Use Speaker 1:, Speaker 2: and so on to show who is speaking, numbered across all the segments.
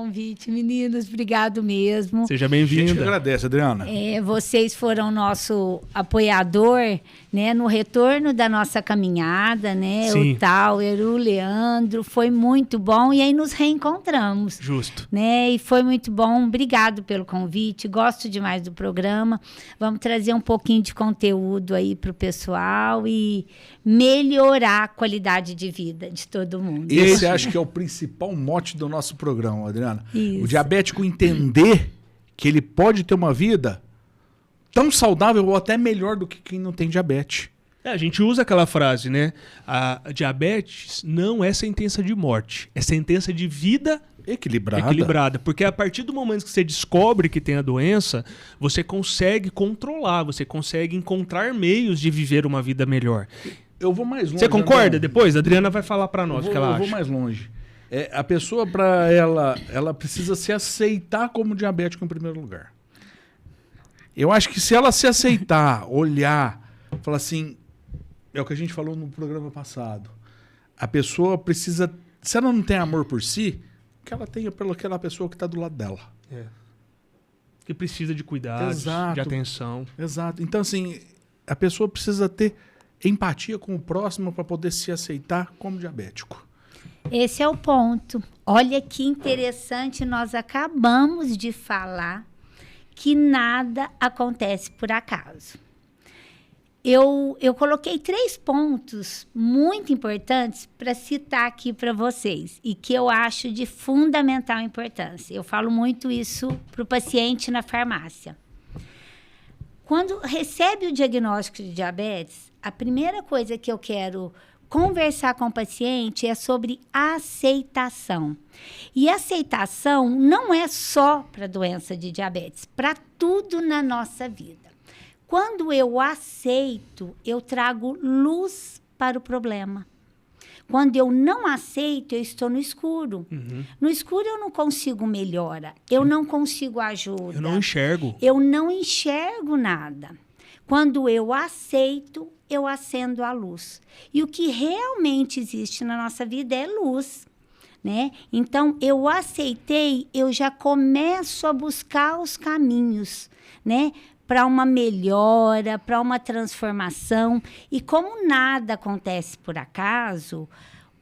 Speaker 1: Convite, meninos, obrigado mesmo.
Speaker 2: Seja bem-vinda.
Speaker 3: A gente agradece, Adriana.
Speaker 1: Vocês foram nosso apoiador, né, no retorno da nossa caminhada, né?
Speaker 2: Sim.
Speaker 1: O Tauer, o Leandro, foi muito bom e aí nos reencontramos.
Speaker 2: Justo.
Speaker 1: Né? E foi muito bom. Obrigado pelo convite. Gosto demais do programa. Vamos trazer um pouquinho de conteúdo aí para o pessoal e melhorar a qualidade de vida de todo mundo.
Speaker 3: Esse acho que é o principal mote do nosso programa, Adriana.
Speaker 1: Isso.
Speaker 3: O diabético entender que ele pode ter uma vida tão saudável ou até melhor do que quem não tem diabetes.
Speaker 2: A gente usa aquela frase, né? A diabetes não é sentença de morte, é sentença de vida equilibrada. Porque a partir do momento que você descobre que tem a doença, você consegue controlar, você consegue encontrar meios de viver uma vida melhor.
Speaker 3: Eu vou mais longe.
Speaker 2: Você concorda?
Speaker 3: André?
Speaker 2: Depois a Adriana vai falar para nós o que ela acha.
Speaker 3: Eu vou mais longe. A pessoa, para ela precisa se aceitar como diabético em primeiro lugar. Eu acho que se ela se aceitar, olhar, falar assim, é o que a gente falou no programa passado, a pessoa precisa, se ela não tem amor por si, que ela tenha pelaquela pessoa que está do lado dela.
Speaker 2: Que precisa de cuidados, de atenção.
Speaker 3: Exato. Então, assim, a pessoa precisa ter empatia com o próximo para poder se aceitar como diabético.
Speaker 1: Esse é o ponto. Olha que interessante, nós acabamos de falar que nada acontece por acaso. Eu coloquei 3 pontos muito importantes para citar aqui para vocês e que eu acho de fundamental importância. Eu falo muito isso para o paciente na farmácia. Quando recebe o diagnóstico de diabetes, a primeira coisa que eu quero conversar com o paciente é sobre aceitação. E aceitação não é só para a doença de diabetes, para tudo na nossa vida. Quando eu aceito, eu trago luz para o problema. Quando eu não aceito, eu estou no escuro. Uhum. No escuro eu não consigo melhora, eu não consigo ajuda.
Speaker 2: Eu não enxergo.
Speaker 1: Eu não enxergo nada. Quando eu aceito, eu acendo a luz. E o que realmente existe na nossa vida é luz, né? Então, eu aceitei, eu já começo a buscar os caminhos, né? Para uma melhora, para uma transformação. E como nada acontece por acaso,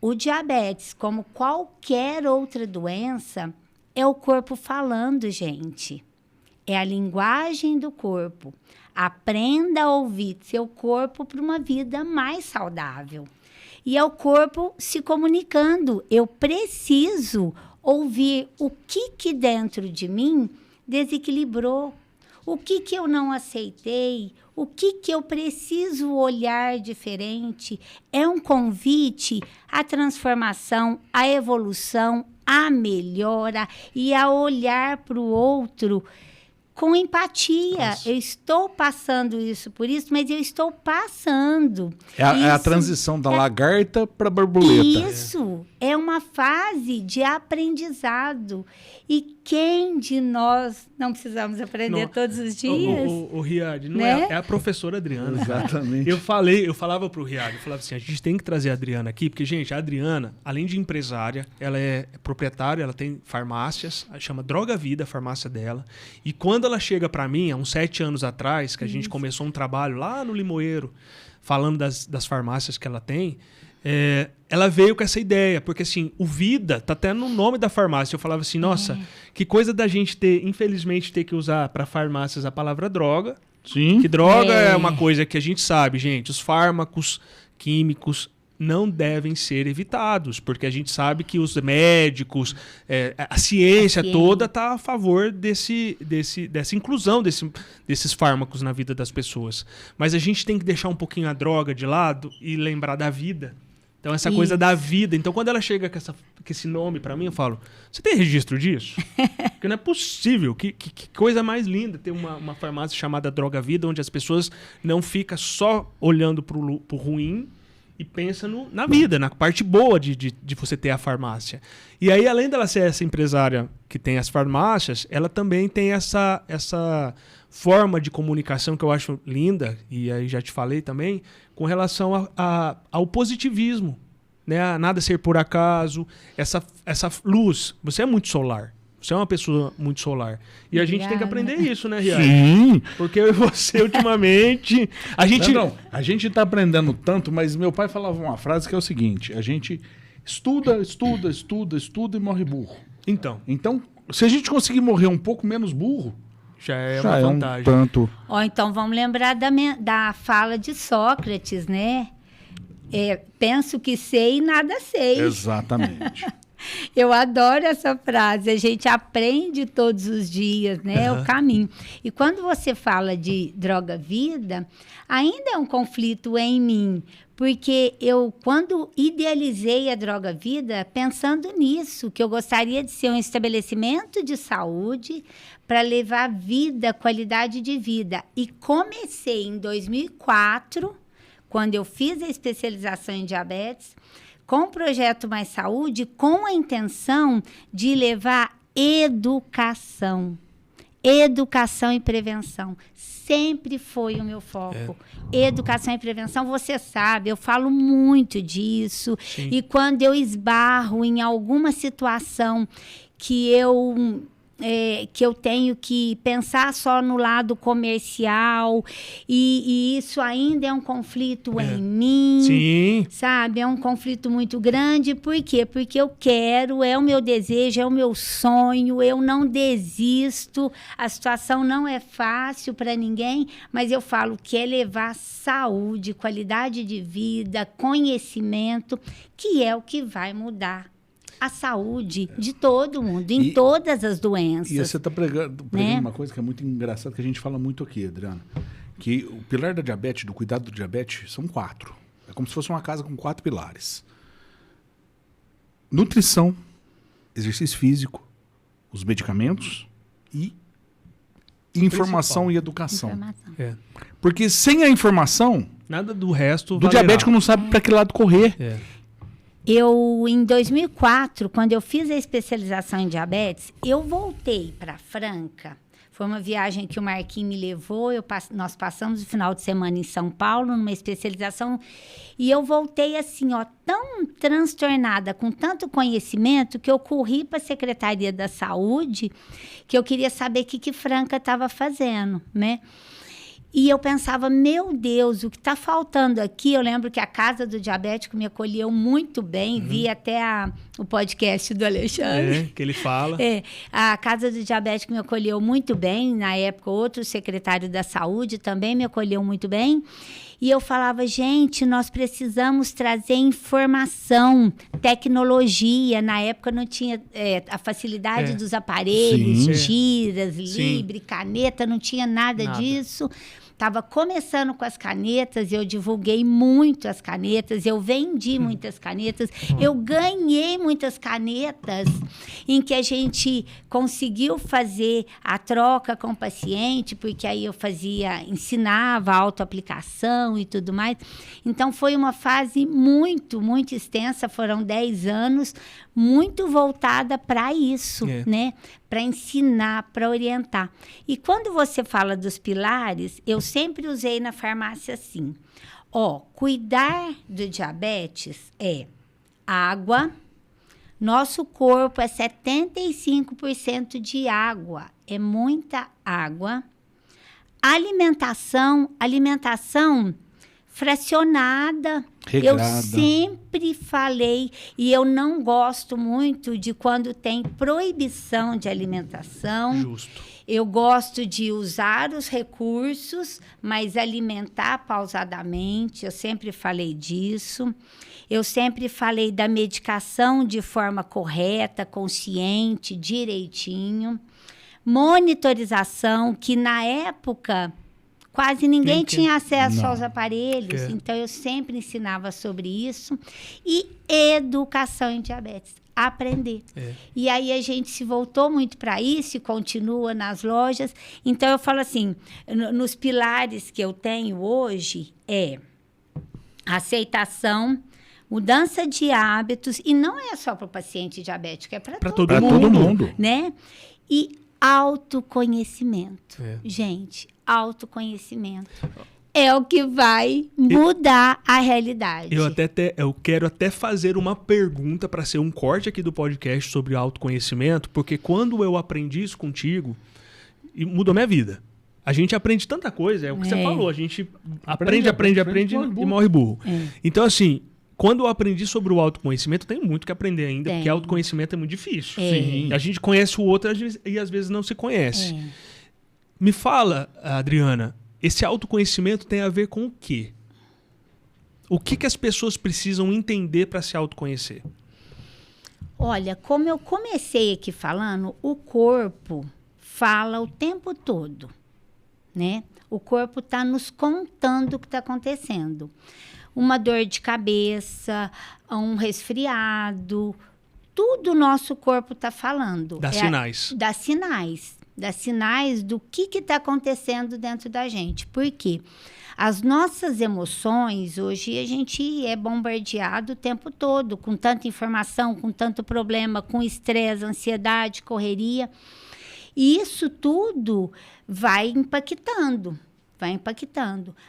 Speaker 1: o diabetes, como qualquer outra doença, é o corpo falando, gente. É a linguagem do corpo. Aprenda a ouvir seu corpo para uma vida mais saudável. E é o corpo se comunicando. Eu preciso ouvir o que dentro de mim desequilibrou. O que eu não aceitei, o que eu preciso olhar diferente. É um convite à transformação, à evolução, à melhora e a olhar para o outro com empatia. Nossa. Eu estou passando isso por isso, mas eu estou passando.
Speaker 3: É a transição da lagarta para a borboleta.
Speaker 1: Isso, é uma fase de aprendizado. E quem de nós não precisamos aprender todos os dias?
Speaker 2: O Riad, não
Speaker 1: né?
Speaker 2: é a professora Adriana.
Speaker 3: Exatamente.
Speaker 2: Eu falava pro Riad, eu falava assim, a gente tem que trazer a Adriana aqui, porque, gente, a Adriana, além de empresária, ela é proprietária, ela tem farmácias, chama Droga Vida, a farmácia dela. E quando ela chega para mim, há uns 7 anos atrás, que a gente começou um trabalho lá no Limoeiro, falando das farmácias que ela tem, ela veio com essa ideia, porque assim, o Vida tá até no nome da farmácia. Eu falava assim, nossa, que coisa da gente infelizmente, ter que usar para farmácias a palavra droga.
Speaker 3: Sim.
Speaker 2: Que droga é uma coisa que a gente sabe, gente, os fármacos químicos não devem ser evitados, porque a gente sabe que os médicos, a ciência toda está a favor dessa inclusão desses fármacos na vida das pessoas. Mas a gente tem que deixar um pouquinho a droga de lado e lembrar da vida. Então, essa coisa da vida. Então, quando ela chega com esse nome para mim, eu falo, você tem registro disso? Porque não é possível. Que coisa mais linda ter uma farmácia chamada Droga Vida, onde as pessoas não ficam só olhando pro ruim e pensam na vida, na parte boa de você ter a farmácia. E aí, além dela ser essa empresária que tem as farmácias, ela também tem essa forma de comunicação que eu acho linda, e aí já te falei também, com relação ao positivismo, né? A nada ser por acaso, essa luz. Você é muito solar. Você é uma pessoa muito solar. E a gente tem que aprender isso, né, Riad?
Speaker 3: Sim.
Speaker 2: Porque eu e você, ultimamente... A gente...
Speaker 3: Não, a gente tá aprendendo tanto, mas meu pai falava uma frase que é o seguinte: a gente estuda e morre burro.
Speaker 2: Então,
Speaker 3: Se a gente conseguir morrer um pouco menos burro,
Speaker 2: já é
Speaker 3: já
Speaker 2: uma
Speaker 3: é
Speaker 2: vantagem.
Speaker 3: um tanto.
Speaker 1: Ó, então vamos lembrar da fala de Sócrates, né? Penso que sei e nada sei.
Speaker 3: Exatamente.
Speaker 1: Eu adoro essa frase. A gente aprende todos os dias, né? O caminho. E quando você fala de droga-vida, ainda é um conflito em mim. Porque eu, quando idealizei a droga-vida, pensando nisso, que eu gostaria de ser um estabelecimento de saúde para levar vida, qualidade de vida. E comecei em 2004, quando eu fiz a especialização em diabetes, com o Projeto Mais Saúde, com a intenção de levar educação. Educação e prevenção. Sempre foi o meu foco. Educação e prevenção, você sabe, eu falo muito disso.
Speaker 2: Sim.
Speaker 1: E quando eu esbarro em alguma situação que eu tenho que pensar só no lado comercial, e isso ainda é um conflito em mim,
Speaker 2: Sim.
Speaker 1: sabe? É um conflito muito grande. Por quê? Porque eu quero, é o meu desejo, é o meu sonho, eu não desisto. A situação não é fácil para ninguém, mas eu falo que é levar saúde, qualidade de vida, conhecimento, que é o que vai mudar a saúde de todo mundo, em todas as doenças.
Speaker 3: E você está pregando uma coisa que é muito engraçada, que a gente fala muito aqui, Adriana, que o pilar da diabetes, do cuidado do diabetes, são 4. É como se fosse uma casa com 4 pilares. Nutrição, exercício físico, os medicamentos e informação e educação.
Speaker 2: É.
Speaker 3: Porque sem a informação,
Speaker 2: Nada do resto
Speaker 3: do diabético não sabe para que lado correr.
Speaker 1: Eu, em 2004, quando eu fiz a especialização em diabetes, eu voltei para Franca. Foi uma viagem que o Marquinhos me levou. Nós passamos o final de semana em São Paulo, numa especialização. E eu voltei assim, ó, tão transtornada, com tanto conhecimento, que eu corri para a Secretaria da Saúde, que eu queria saber o que Franca estava fazendo, né? E eu pensava, meu Deus, o que está faltando aqui? Eu lembro que a Casa do Diabético me acolheu muito bem, vi até o podcast do Alexandre.
Speaker 2: Que ele fala.
Speaker 1: A Casa do Diabético me acolheu muito bem. Na época, outro secretário da Saúde também me acolheu muito bem. E eu falava, gente, nós precisamos trazer informação, tecnologia. Na época não tinha a facilidade dos aparelhos, tiras, libre, caneta, não tinha nada disso. Estava começando com as canetas, eu divulguei muito as canetas, eu vendi muitas canetas, eu ganhei muitas canetas em que a gente conseguiu fazer a troca com o paciente, porque aí eu ensinava a autoaplicação e tudo mais. Então, foi uma fase muito, muito extensa, foram 10 anos, muito voltada para isso, né? Para ensinar, para orientar. E quando você fala dos pilares, eu sempre usei na farmácia assim. Cuidar do diabetes é água. Nosso corpo é 75% de água, é muita água. Alimentação fracionada.
Speaker 3: Regrada.
Speaker 1: Eu sempre falei, e eu não gosto muito de quando tem proibição de alimentação.
Speaker 2: Justo.
Speaker 1: Eu gosto de usar os recursos, mas alimentar pausadamente. Eu sempre falei disso. Eu sempre falei da medicação de forma correta, consciente, direitinho. Monitorização, que na época quase ninguém tinha acesso aos aparelhos, então eu sempre ensinava sobre isso. E educação em diabetes, aprender. E aí a gente se voltou muito para isso e continua nas lojas. Então eu falo assim, nos pilares que eu tenho hoje aceitação, mudança de hábitos, e não é só para o paciente diabético, é para todo mundo, né? E autoconhecimento. Gente, autoconhecimento. é o que vai mudar a realidade.
Speaker 2: Eu quero até fazer uma pergunta para ser um corte aqui do podcast sobre autoconhecimento, porque quando eu aprendi isso contigo, mudou minha vida. A gente aprende tanta coisa, é o que você falou, a gente aprende e morre burro. Então, assim, quando eu aprendi sobre o autoconhecimento, eu tenho muito que aprender ainda, porque autoconhecimento é muito difícil.
Speaker 3: Sim.
Speaker 2: A gente conhece o outro e às vezes não se conhece. Me fala, Adriana, esse autoconhecimento tem a ver com o quê? O que as pessoas precisam entender para se autoconhecer?
Speaker 1: Olha, como eu comecei aqui falando, o corpo fala o tempo todo, né? O corpo está nos contando o que está acontecendo. Uma dor de cabeça, um resfriado, tudo o nosso corpo está falando.
Speaker 2: Dá sinais.
Speaker 1: Dá sinais. Dá sinais do que está acontecendo dentro da gente. Por quê? As nossas emoções, hoje a gente é bombardeado o tempo todo, com tanta informação, com tanto problema, com estresse, ansiedade, correria. E isso tudo vai impactando.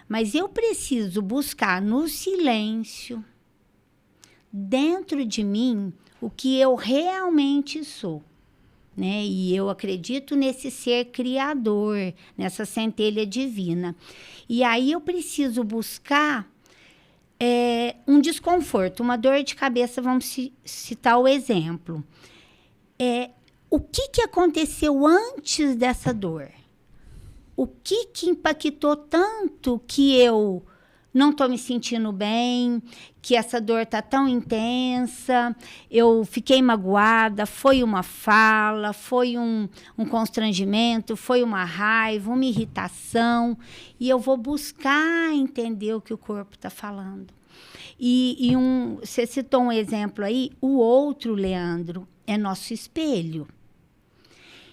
Speaker 1: Mas eu preciso buscar no silêncio, dentro de mim, o que eu realmente sou. Né? E eu acredito nesse ser criador, nessa centelha divina. E aí eu preciso buscar um desconforto, uma dor de cabeça, vamos citar o exemplo. O que aconteceu antes dessa dor? O que impactou tanto que eu não estou me sentindo bem, que essa dor está tão intensa, eu fiquei magoada, foi uma fala, foi um constrangimento, foi uma raiva, uma irritação, e eu vou buscar entender o que o corpo está falando. Você citou um exemplo aí, o outro, Leandro, é nosso espelho.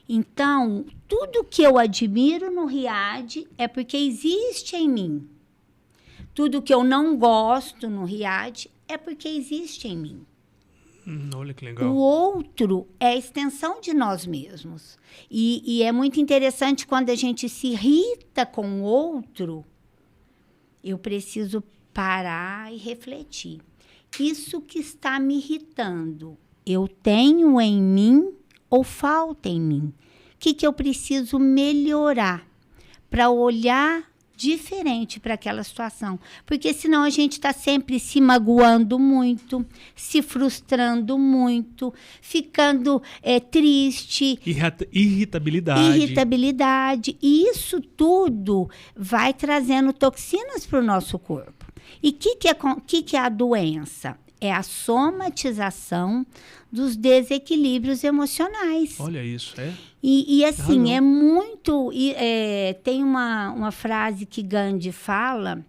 Speaker 1: Então, tudo que eu admiro no Riad é porque existe em mim. Tudo que eu não gosto no Riad é porque existe em mim.
Speaker 2: Olha que legal.
Speaker 1: O outro é a extensão de nós mesmos. E é muito interessante quando a gente se irrita com o outro, eu preciso parar e refletir. Isso que está me irritando, eu tenho em mim ou falta em mim? O que eu preciso melhorar para olhar diferente para aquela situação? Porque senão a gente está sempre se magoando muito, se frustrando muito, ficando triste. Irritabilidade. E isso tudo vai trazendo toxinas para o nosso corpo. E o que é a doença? É a somatização dos desequilíbrios emocionais.
Speaker 2: Olha isso,
Speaker 1: E assim, é muito... tem uma frase que Gandhi fala,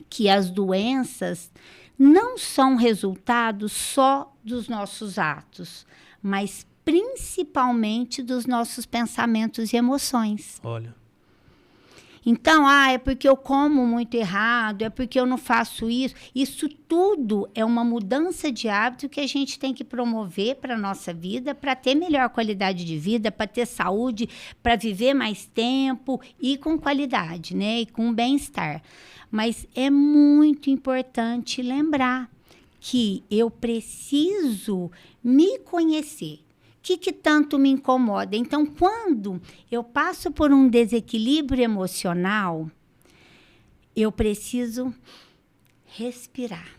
Speaker 1: que as doenças não são resultado só dos nossos atos, mas principalmente dos nossos pensamentos e emoções.
Speaker 2: Olha.
Speaker 1: Então, é porque eu como muito errado, é porque eu não faço isso. Isso tudo é uma mudança de hábito que a gente tem que promover para a nossa vida, para ter melhor qualidade de vida, para ter saúde, para viver mais tempo e com qualidade, né? E com bem-estar. Mas é muito importante lembrar que eu preciso me conhecer. O que tanto me incomoda? Então, quando eu passo por um desequilíbrio emocional, eu preciso respirar,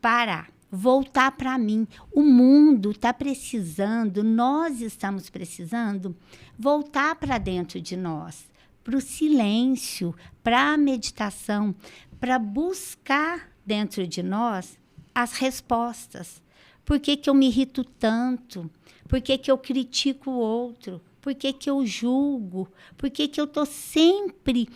Speaker 1: parar, voltar para mim. O mundo está precisando, nós estamos precisando voltar para dentro de nós, para o silêncio, para a meditação, para buscar dentro de nós as respostas. Por que eu me irrito tanto? Por que eu critico o outro? Por que eu julgo? Por que eu estou sempre...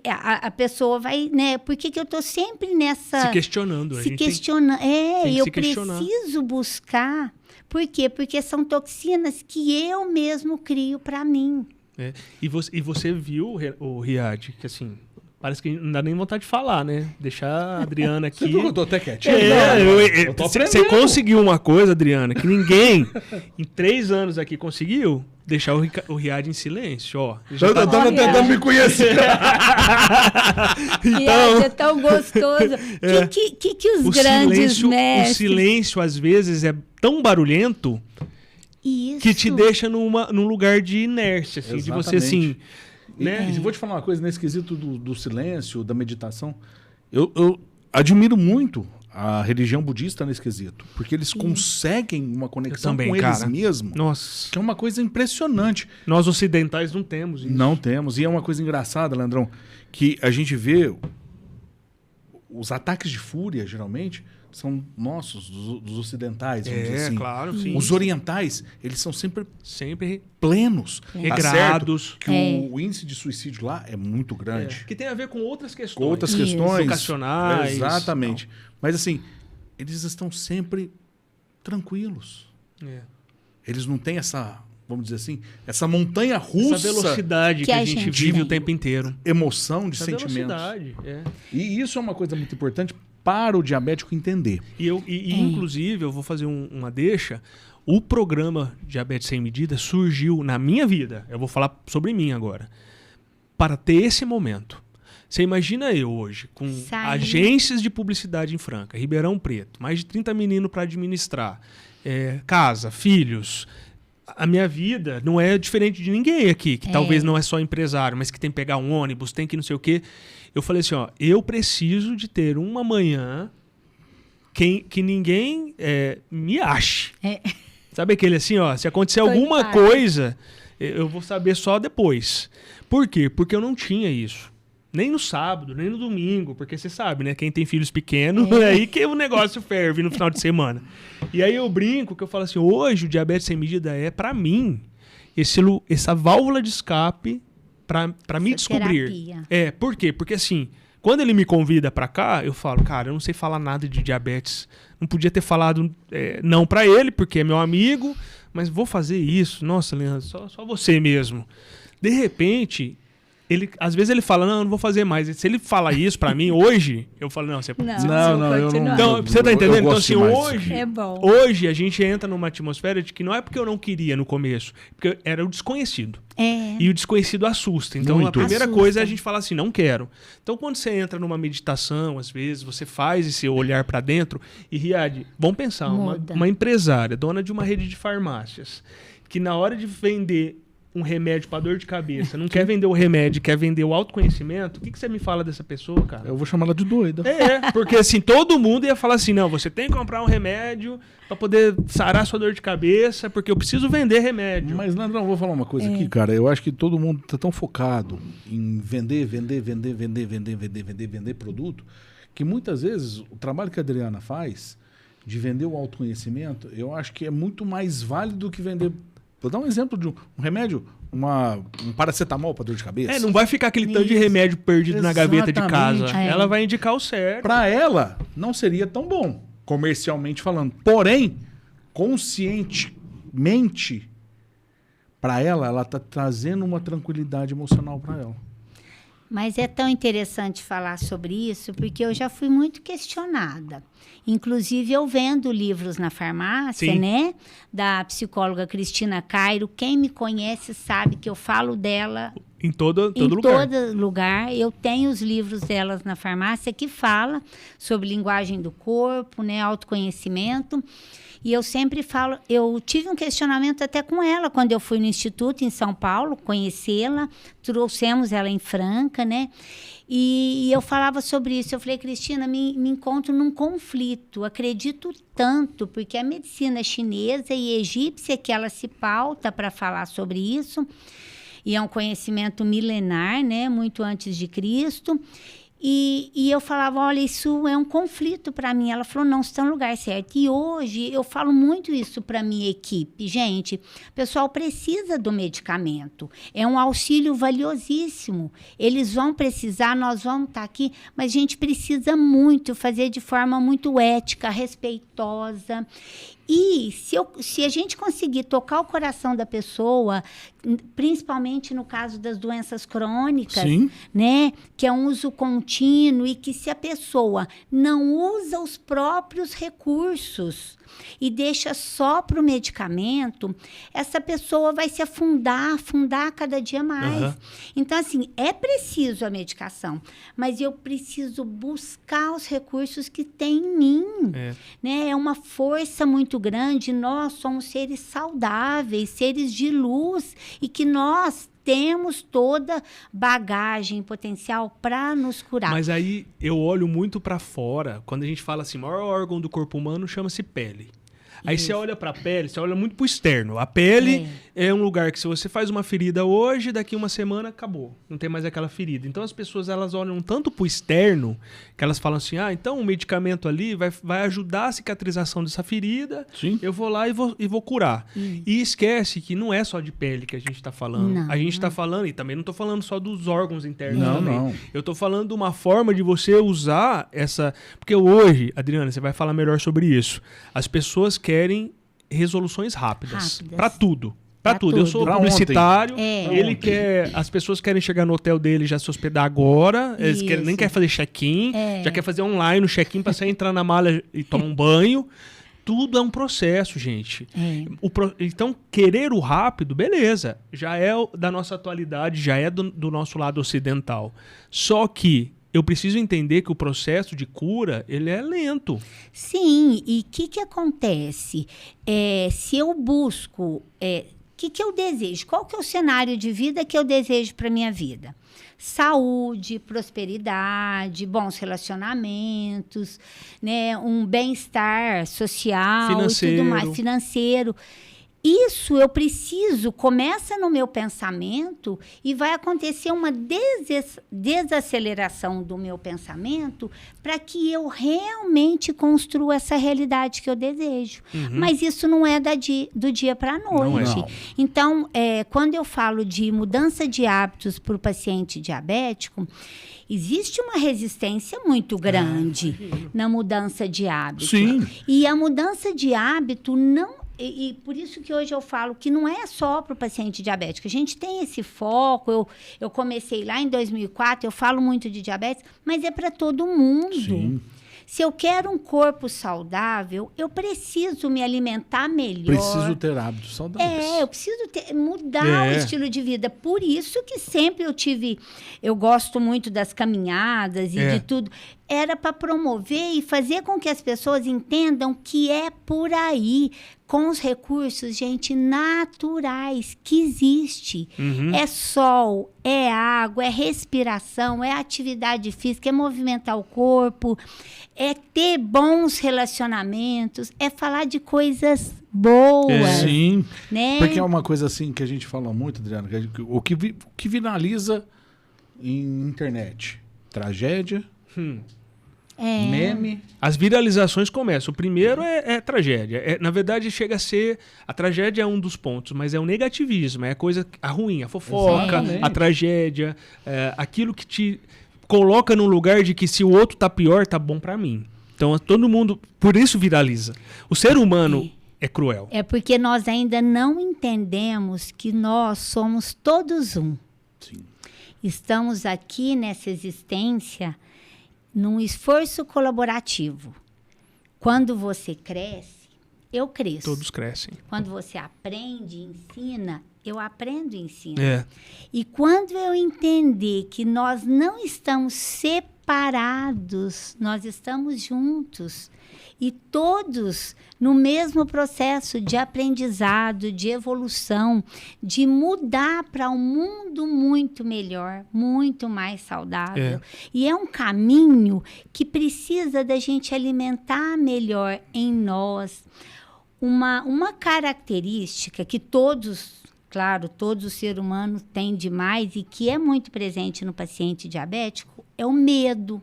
Speaker 1: A pessoa vai, né? Por que eu estou sempre nessa...
Speaker 2: Se questionando.
Speaker 1: Se questionando. Eu
Speaker 2: se questionar.
Speaker 1: Preciso buscar. Por quê? Porque são toxinas que eu mesmo crio para mim.
Speaker 2: E você viu o Riad, que assim... Parece que não dá nem vontade de falar, né? Deixar a Adriana aqui.
Speaker 3: Você viu que eu tô até quietinho?
Speaker 2: Eu
Speaker 3: tô
Speaker 2: você
Speaker 3: aprendendo.
Speaker 2: conseguiu uma coisa, Adriana, que ninguém em 3 anos aqui conseguiu. Deixar o Riad em silêncio, ó.
Speaker 3: Eu tava tentando me conhecer.
Speaker 1: Então, é tão gostoso. Que os grandes mestres...
Speaker 2: O silêncio, às vezes, é tão barulhento que te deixa num lugar de inércia, assim, de você, assim... Né?
Speaker 3: E vou te falar uma coisa, nesse quesito do silêncio, da meditação, eu admiro muito a religião budista nesse quesito, porque eles conseguem uma conexão com eles mesmos,
Speaker 2: Nossa.
Speaker 3: que é uma coisa impressionante.
Speaker 2: Nós ocidentais não temos isso.
Speaker 3: Não temos, e é uma coisa engraçada, Leandrão, que a gente vê os ataques de fúria, geralmente, são nossos, dos ocidentais, vamos dizer assim.
Speaker 2: Claro, sim.
Speaker 3: Os orientais, eles são sempre
Speaker 2: plenos,
Speaker 3: regrados. Que o índice de suicídio lá é muito grande.
Speaker 2: Que tem a ver com outras questões.
Speaker 3: Com outras questões.
Speaker 2: Educacionais.
Speaker 3: Exatamente.
Speaker 2: Não.
Speaker 3: Mas assim, eles estão sempre tranquilos. Eles não têm essa, vamos dizer assim, essa montanha russa.
Speaker 2: Essa velocidade que a gente vive o tempo inteiro.
Speaker 3: Emoção de sentimentos.
Speaker 2: Velocidade,
Speaker 3: E isso é uma coisa muito importante para o diabético entender.
Speaker 2: Inclusive, eu vou fazer uma deixa. O programa Diabetes Sem Medida surgiu na minha vida. Eu vou falar sobre mim agora. Para ter esse momento. Você imagina eu hoje, com agências de publicidade em Franca, Ribeirão Preto, mais de 30 meninos para administrar, casa, filhos. A minha vida não é diferente de ninguém aqui, que talvez não é só empresário, mas que tem que pegar um ônibus, tem que não sei o quê. Eu falei assim, ó, eu preciso de ter uma manhã que ninguém me ache. Sabe aquele assim, ó, se acontecer alguma coisa, eu vou saber só depois. Por quê? Porque eu não tinha isso. Nem no sábado, nem no domingo, porque você sabe, né? Quem tem filhos pequenos, é aí que o negócio ferve no final de semana. E aí eu brinco, que eu falo assim, hoje o Diabetes Sem Medida pra mim, essa válvula de escape pra me descobrir. Terapia. Por quê? Porque assim, quando ele me convida pra cá, eu falo, cara, eu não sei falar nada de diabetes. Não podia ter falado não pra ele, porque é meu amigo, mas vou fazer isso. Nossa, Leandro, só você mesmo. De repente... às vezes ele fala, não vou fazer mais. Se ele fala isso pra mim hoje, eu falo, não, você pode.
Speaker 3: Não, eu não.
Speaker 2: Então, você tá entendendo? Então, assim, hoje a gente entra numa atmosfera de que não é porque eu não queria no começo, porque era o desconhecido. E o desconhecido assusta. Então, a primeira coisa é a gente falar assim, não quero. Então, quando você entra numa meditação, às vezes, você faz esse olhar pra dentro. E, Riad, vamos pensar, uma empresária, dona de uma rede de farmácias, que na hora de vender um remédio para dor de cabeça, não quer vender o remédio, quer vender o autoconhecimento, o que você me fala dessa pessoa, cara?
Speaker 3: Eu vou chamar ela de doida.
Speaker 2: Porque assim, todo mundo ia falar assim, não, você tem que comprar um remédio para poder sarar sua dor de cabeça, porque eu preciso vender remédio.
Speaker 3: Mas, Leandrão, vou falar uma coisa aqui, cara, eu acho que todo mundo tá tão focado em vender produto, que muitas vezes o trabalho que a Adriana faz, de vender o autoconhecimento, eu acho que é muito mais válido do que vender... Vou dar um exemplo de um remédio, um paracetamol para dor de cabeça.
Speaker 2: Não vai ficar aquele tanto de remédio perdido na gaveta de casa. Ela vai indicar o certo.
Speaker 3: Para ela, não seria tão bom, comercialmente falando. Porém, conscientemente, para ela está trazendo uma tranquilidade emocional para ela.
Speaker 1: Mas é tão interessante falar sobre isso, porque eu já fui muito questionada. Inclusive, eu vendo livros na farmácia, né? Da psicóloga Cristina Cairo. Quem me conhece sabe que eu falo dela
Speaker 2: em todo
Speaker 1: lugar. Eu tenho os livros delas na farmácia que fala sobre linguagem do corpo, né? Autoconhecimento. E eu sempre falo, eu tive um questionamento até com ela, quando eu fui no Instituto em São Paulo, conhecê-la, trouxemos ela em Franca, né? E eu falava sobre isso, eu falei, Cristina, me encontro num conflito, acredito tanto, porque a medicina chinesa e egípcia, que ela se pauta para falar sobre isso, e é um conhecimento milenar, né? Muito antes de Cristo. E eu falava, olha, isso é um conflito para mim. Ela falou, não, você está no lugar certo. E hoje eu falo muito isso para minha equipe. Gente, o pessoal precisa do medicamento. É um auxílio valiosíssimo. Eles vão precisar, nós vamos estar aqui, mas a gente precisa muito fazer de forma muito ética, respeitosa. E se a gente conseguir tocar o coração da pessoa, principalmente no caso das doenças crônicas,
Speaker 3: Sim.
Speaker 1: né, que é um uso contínuo e que se a pessoa não usa os próprios recursos e deixa só para o medicamento, essa pessoa vai se afundar cada dia mais.
Speaker 2: Aham.
Speaker 1: Então, assim, é preciso a medicação, mas eu preciso buscar os recursos que tem em mim. Né? É uma força muito grande. Nós somos seres saudáveis, seres de luz, e que nós temos toda bagagem potencial para nos curar.
Speaker 2: Mas aí eu olho muito para fora. Quando a gente fala assim, o maior órgão do corpo humano chama-se pele. Aí você olha para a pele, você olha muito para o externo. A pele é um lugar que se você faz uma ferida hoje, daqui uma semana acabou. Não tem mais aquela ferida. Então as pessoas elas olham tanto para o externo que elas falam assim, então o medicamento ali vai ajudar a cicatrização dessa ferida.
Speaker 3: Sim.
Speaker 2: Eu vou lá e vou curar. E esquece que não é só de pele que a gente está falando.
Speaker 1: Não,
Speaker 2: a gente está falando, e também não estou falando só dos órgãos internos
Speaker 3: Não,
Speaker 2: também.
Speaker 3: não.
Speaker 2: Eu estou falando de uma forma de você usar essa... Porque hoje, Adriana, você vai falar melhor sobre isso. As pessoas querem resoluções rápidas. Para tudo. Para tudo. Eu sou
Speaker 3: Pra
Speaker 2: publicitário,
Speaker 1: ontem.
Speaker 2: ele quer... As pessoas querem chegar no hotel dele e já se hospedar agora. Eles nem querem fazer check-in. Já quer fazer online o check-in para você entrar na mala e tomar um banho. Tudo é um processo, gente. Então, querer o rápido, beleza. Já é da nossa atualidade, já é do nosso lado ocidental. Só que eu preciso entender que o processo de cura, ele é lento.
Speaker 1: Sim, e o que acontece? Se eu busco... que eu desejo? Qual que é o cenário de vida que eu desejo para minha vida? Saúde, prosperidade, bons relacionamentos, né, um bem-estar social
Speaker 2: Financeiro.
Speaker 1: E tudo mais, financeiro. Isso eu preciso, começa no meu pensamento e vai acontecer uma desaceleração do meu pensamento para que eu realmente construa essa realidade que eu desejo. Mas isso não é do dia para a noite.
Speaker 3: Não.
Speaker 1: Então, quando eu falo de mudança de hábitos para o paciente diabético, existe uma resistência muito grande na mudança de hábito.
Speaker 3: Sim.
Speaker 1: E a mudança de hábito não... E por isso que hoje eu falo que não é só para o paciente diabético. A gente tem esse foco. Eu comecei lá em 2004, eu falo muito de diabetes, mas é para todo mundo.
Speaker 3: Sim.
Speaker 1: Se eu quero um corpo saudável, eu preciso me alimentar melhor.
Speaker 3: Preciso ter hábitos saudáveis.
Speaker 1: Eu preciso mudar o estilo de vida. Por isso que sempre eu gosto muito das caminhadas e de tudo. Era para promover e fazer com que as pessoas entendam que é por aí, com os recursos, gente, naturais, que existe. É sol, é água, é respiração, é atividade física, é movimentar o corpo, é ter bons relacionamentos, é falar de coisas boas.
Speaker 3: Sim,
Speaker 1: né?
Speaker 3: porque é uma coisa assim que a gente fala muito, Adriana, o que viraliza em internet. Tragédia, meme.
Speaker 2: As viralizações começam. O primeiro é tragédia. Na verdade, chega a ser... A tragédia é um dos pontos, mas é o negativismo. É a ruim, a fofoca,
Speaker 3: Exatamente.
Speaker 2: a tragédia. Aquilo que te coloca num lugar de que se o outro tá pior, tá bom pra mim. Então, todo mundo... Por isso viraliza. O ser humano é cruel.
Speaker 1: É porque nós ainda não entendemos que nós somos todos um.
Speaker 3: Sim.
Speaker 1: Estamos aqui nessa existência num esforço colaborativo. Quando você cresce, eu cresço.
Speaker 2: Todos crescem.
Speaker 1: Quando você aprende e ensina, eu aprendo e ensino. E quando eu entender que nós não estamos separados, nós estamos juntos. E todos no mesmo processo de aprendizado, de evolução, de mudar para um mundo muito melhor, muito mais saudável. E é um caminho que precisa da gente alimentar melhor em nós. Uma característica que todos, claro, todo ser humano tem demais e que é muito presente no paciente diabético é o medo.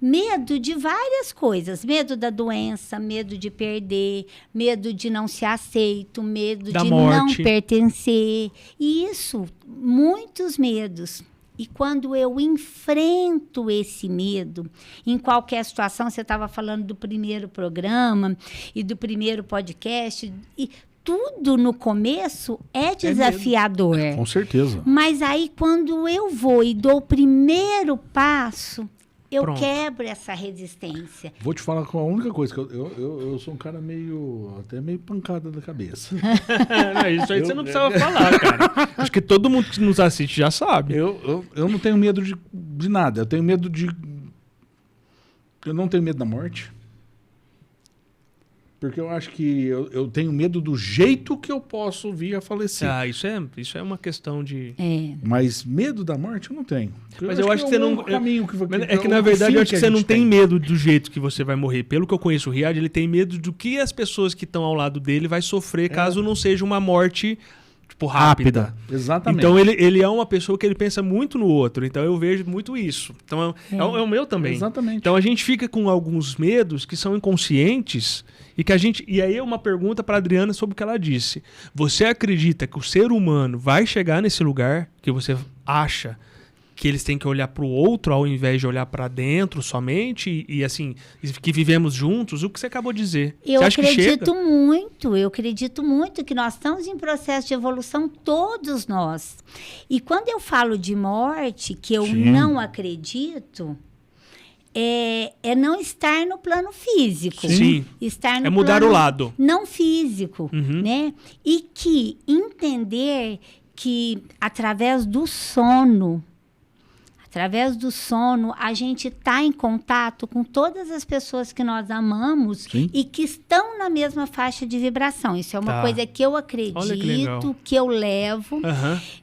Speaker 1: Medo de várias coisas. Medo da doença, medo de perder, medo de não ser aceito, medo
Speaker 2: da
Speaker 1: de
Speaker 2: morte.
Speaker 1: não pertencer. E isso, muitos medos. E quando eu enfrento esse medo, em qualquer situação, você estava falando do primeiro programa e do primeiro podcast, e tudo no começo é desafiador.
Speaker 3: Com certeza.
Speaker 1: Mas aí, quando eu vou e dou o primeiro passo, eu
Speaker 2: Pronto.
Speaker 1: quebro essa resistência.
Speaker 3: Vou te falar com a única coisa, que eu sou um cara até meio pancada da cabeça.
Speaker 2: Não, isso aí você não precisava falar, cara. Acho que todo mundo que nos assiste já sabe.
Speaker 3: Eu não tenho medo de nada. Eu tenho medo eu não tenho medo da morte. Porque eu acho que eu tenho medo do jeito que eu posso vir a falecer.
Speaker 2: Isso é uma questão de...
Speaker 3: Mas medo da morte eu não tenho.
Speaker 2: Mas eu acho que você não... É que, na
Speaker 3: o
Speaker 2: verdade,
Speaker 3: fim
Speaker 2: eu acho que você
Speaker 3: a
Speaker 2: não
Speaker 3: gente
Speaker 2: tem medo do jeito que você vai morrer. Pelo que eu conheço o Riad, ele tem medo do que as pessoas que estão ao lado dele vai sofrer caso não seja uma morte... Tipo, rápida.
Speaker 3: Exatamente.
Speaker 2: Então, ele é uma pessoa que ele pensa muito no outro. Então, eu vejo muito isso. Então, é o meu também.
Speaker 3: Exatamente.
Speaker 2: Então, a gente fica com alguns medos que são inconscientes e aí é uma pergunta para Adriana sobre o que ela disse. Você acredita que o ser humano vai chegar nesse lugar que você acha que eles têm que olhar para o outro ao invés de olhar para dentro somente e assim, que vivemos juntos? O que você acabou de dizer?
Speaker 1: Eu
Speaker 2: você acha
Speaker 1: acredito
Speaker 2: que chega?
Speaker 1: eu acredito muito que nós estamos em processo de evolução, todos nós. E quando eu falo de morte, que eu não acredito, é não estar no plano físico.
Speaker 2: Sim.
Speaker 1: Estar no
Speaker 2: mudar
Speaker 1: plano
Speaker 2: o lado.
Speaker 1: Não físico, né? E que entender que através do sono, a gente está em contato com todas as pessoas que nós amamos e que estão na mesma faixa de vibração. Isso é uma coisa que eu acredito, que eu levo,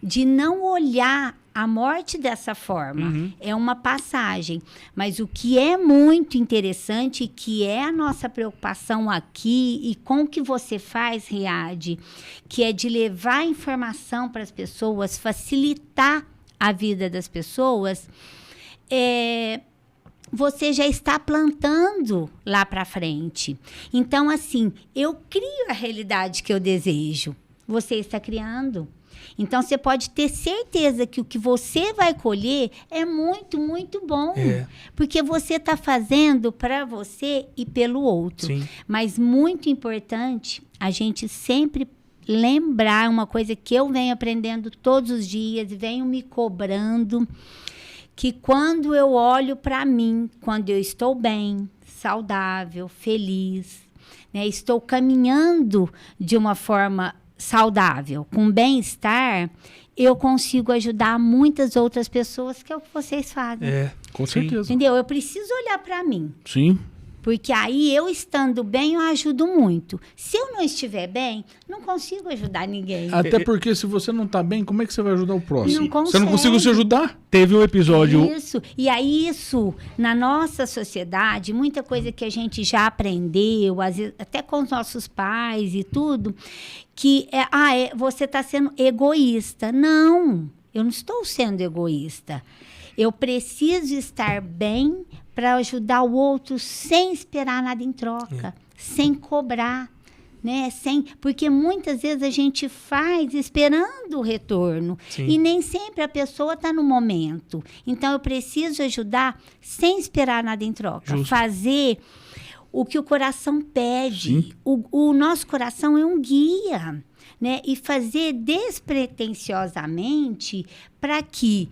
Speaker 1: de não olhar a morte dessa forma. É uma passagem. Mas o que é muito interessante, que é a nossa preocupação aqui e com o que você faz, Riad, que é de levar informação para as pessoas, facilitar a vida das pessoas, você já está plantando lá para frente. Então, assim, eu crio a realidade que eu desejo. Você está criando. Então, você pode ter certeza que o que você vai colher é muito, muito bom. Porque você está fazendo para você e pelo outro.
Speaker 2: Sim.
Speaker 1: Mas muito importante, a gente sempre lembrar uma coisa que eu venho aprendendo todos os dias e venho me cobrando, que quando eu olho para mim, quando eu estou bem, saudável, feliz, né, estou caminhando de uma forma saudável, com bem-estar, eu consigo ajudar muitas outras pessoas, que é o que vocês fazem.
Speaker 3: Com certeza.
Speaker 1: Entendeu? Eu preciso olhar para mim.
Speaker 3: Sim.
Speaker 1: Porque aí, eu estando bem, eu ajudo muito. Se eu não estiver bem, não consigo ajudar ninguém.
Speaker 3: Até porque se você não está bem, como é que você vai ajudar o próximo?
Speaker 1: Não consegue.
Speaker 3: Você não conseguiu se ajudar?
Speaker 2: Teve um episódio...
Speaker 1: Isso. E aí, na nossa sociedade, muita coisa que a gente já aprendeu, às vezes, até com os nossos pais e tudo, que você está sendo egoísta. Não, eu não estou sendo egoísta. Eu preciso estar bem para ajudar o outro sem esperar nada em troca, sem cobrar, né? Porque muitas vezes a gente faz esperando o retorno.
Speaker 2: Sim.
Speaker 1: E nem sempre a pessoa está no momento. Então, eu preciso ajudar sem esperar nada em troca.
Speaker 2: Justo.
Speaker 1: Fazer o que o coração pede. O nosso coração é um guia, né? E fazer despretensiosamente para que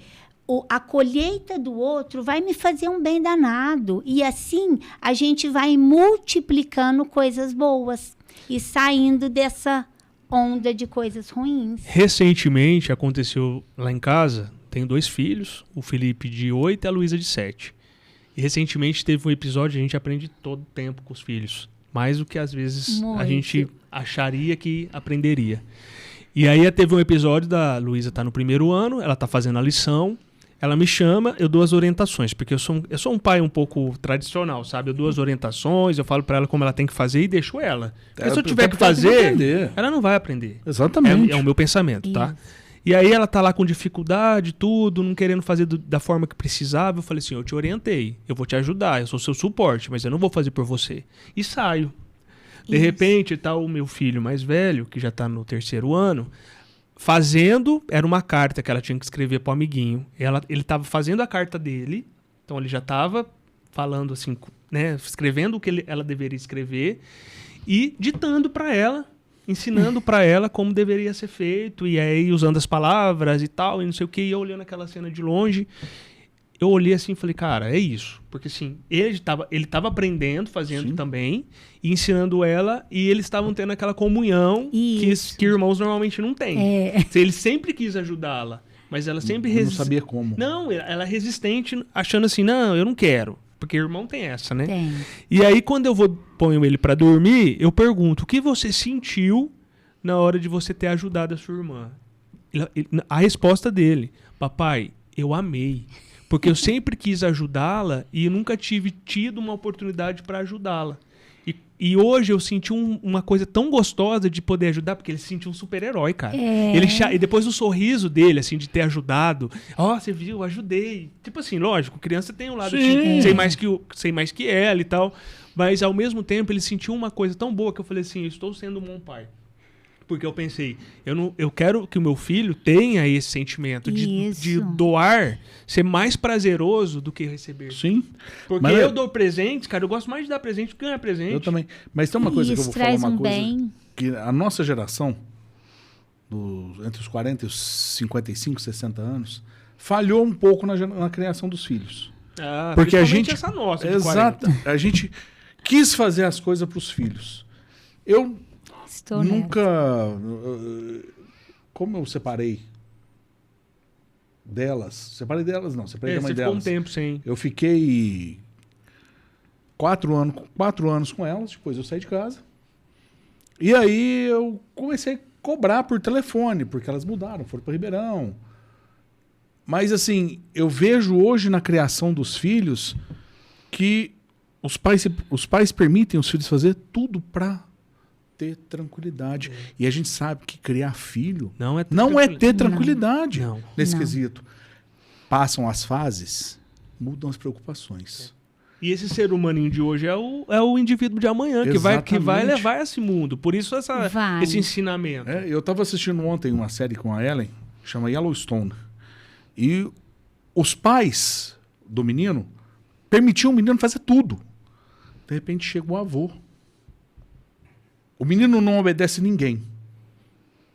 Speaker 1: a colheita do outro vai me fazer um bem danado. E assim, a gente vai multiplicando coisas boas e saindo dessa onda de coisas ruins.
Speaker 2: Recentemente, aconteceu lá em casa, tenho 2 filhos, o Felipe de 8 e a Luísa de 7. E recentemente teve um episódio, a gente aprende todo tempo com os filhos. Mais do que às vezes a gente acharia que aprenderia. E aí teve um episódio da Luísa tá no 1º ano, ela tá fazendo a lição. Ela me chama, eu dou as orientações, porque eu sou um pai um pouco tradicional, sabe? Eu dou as orientações, eu falo para ela como ela tem que fazer e deixo ela. Porque se eu tiver que fazer, ela não vai aprender.
Speaker 3: Exatamente.
Speaker 2: É o meu pensamento, tá? E aí ela tá lá com dificuldade, tudo, não querendo fazer da forma que precisava. Eu falei assim, eu te orientei, eu vou te ajudar, eu sou seu suporte, mas eu não vou fazer por você. E saio. De repente, tá o meu filho mais velho, que já tá no 3º ano, era uma carta que ela tinha que escrever pro amiguinho. Ele estava fazendo a carta dele, então ele já estava falando assim, né, escrevendo o que ela deveria escrever e ditando para ela, ensinando para ela como deveria ser feito, e aí usando as palavras e tal, e não sei o que, e eu olhando aquela cena de longe, eu olhei assim e falei, cara, é isso. Porque assim, ele tava aprendendo, fazendo também, e ensinando ela, e eles estavam tendo aquela comunhão que irmãos normalmente não têm. Ele sempre quis ajudá-la, mas ela sempre
Speaker 3: não sabia como.
Speaker 2: Não, ela é resistente, achando assim, não, eu não quero. Porque irmão tem essa, né?
Speaker 1: Tem.
Speaker 2: E aí, quando eu ponho ele pra dormir, eu pergunto, o que você sentiu na hora de você ter ajudado a sua irmã? A resposta dele, papai, eu amei. Porque eu sempre quis ajudá-la e eu nunca tive tido uma oportunidade para ajudá-la. E hoje eu senti uma coisa tão gostosa de poder ajudar, porque ele se sentiu um super-herói, cara. E depois o sorriso dele, assim, de ter ajudado. Você viu, eu ajudei. Tipo assim, lógico, criança tem um lado que sei mais que ela e tal. Mas ao mesmo tempo ele sentiu uma coisa tão boa que eu falei assim, eu estou sendo um bom pai. Porque eu pensei, eu quero que o meu filho tenha esse sentimento de doar, ser mais prazeroso do que receber.
Speaker 3: Sim.
Speaker 2: Porque eu dou presentes, cara, eu gosto mais de dar presente do que ganhar presente.
Speaker 3: Eu também. Mas tem uma coisa que eu vou falar, uma coisa
Speaker 1: bem.
Speaker 3: Que a nossa geração, entre os 40 e os 55, 60 anos, falhou um pouco na criação dos filhos.
Speaker 2: Porque a gente essa nossa de
Speaker 3: exato, 40. A gente quis fazer as coisas para os filhos. Eu nunca... Como eu separei delas... Separei delas, não. Separei da mãe delas.
Speaker 2: Ficou um tempo sem...
Speaker 3: Eu fiquei 4 anos com elas, depois eu saí de casa. E aí eu comecei a cobrar por telefone, porque elas mudaram, foram para Ribeirão. Mas assim, eu vejo hoje na criação dos filhos que os pais permitem os filhos fazer tudo para ter tranquilidade. E a gente sabe que criar filho não é ter tranquilidade nesse quesito. Passam as fases, mudam as preocupações.
Speaker 2: E esse ser humaninho de hoje é o indivíduo de amanhã, que vai levar esse mundo. Por isso esse ensinamento.
Speaker 3: Eu estava assistindo ontem uma série com a Ellen, chama Yellowstone. E os pais do menino permitiam o menino fazer tudo. De repente chega o avô. O menino não obedece ninguém.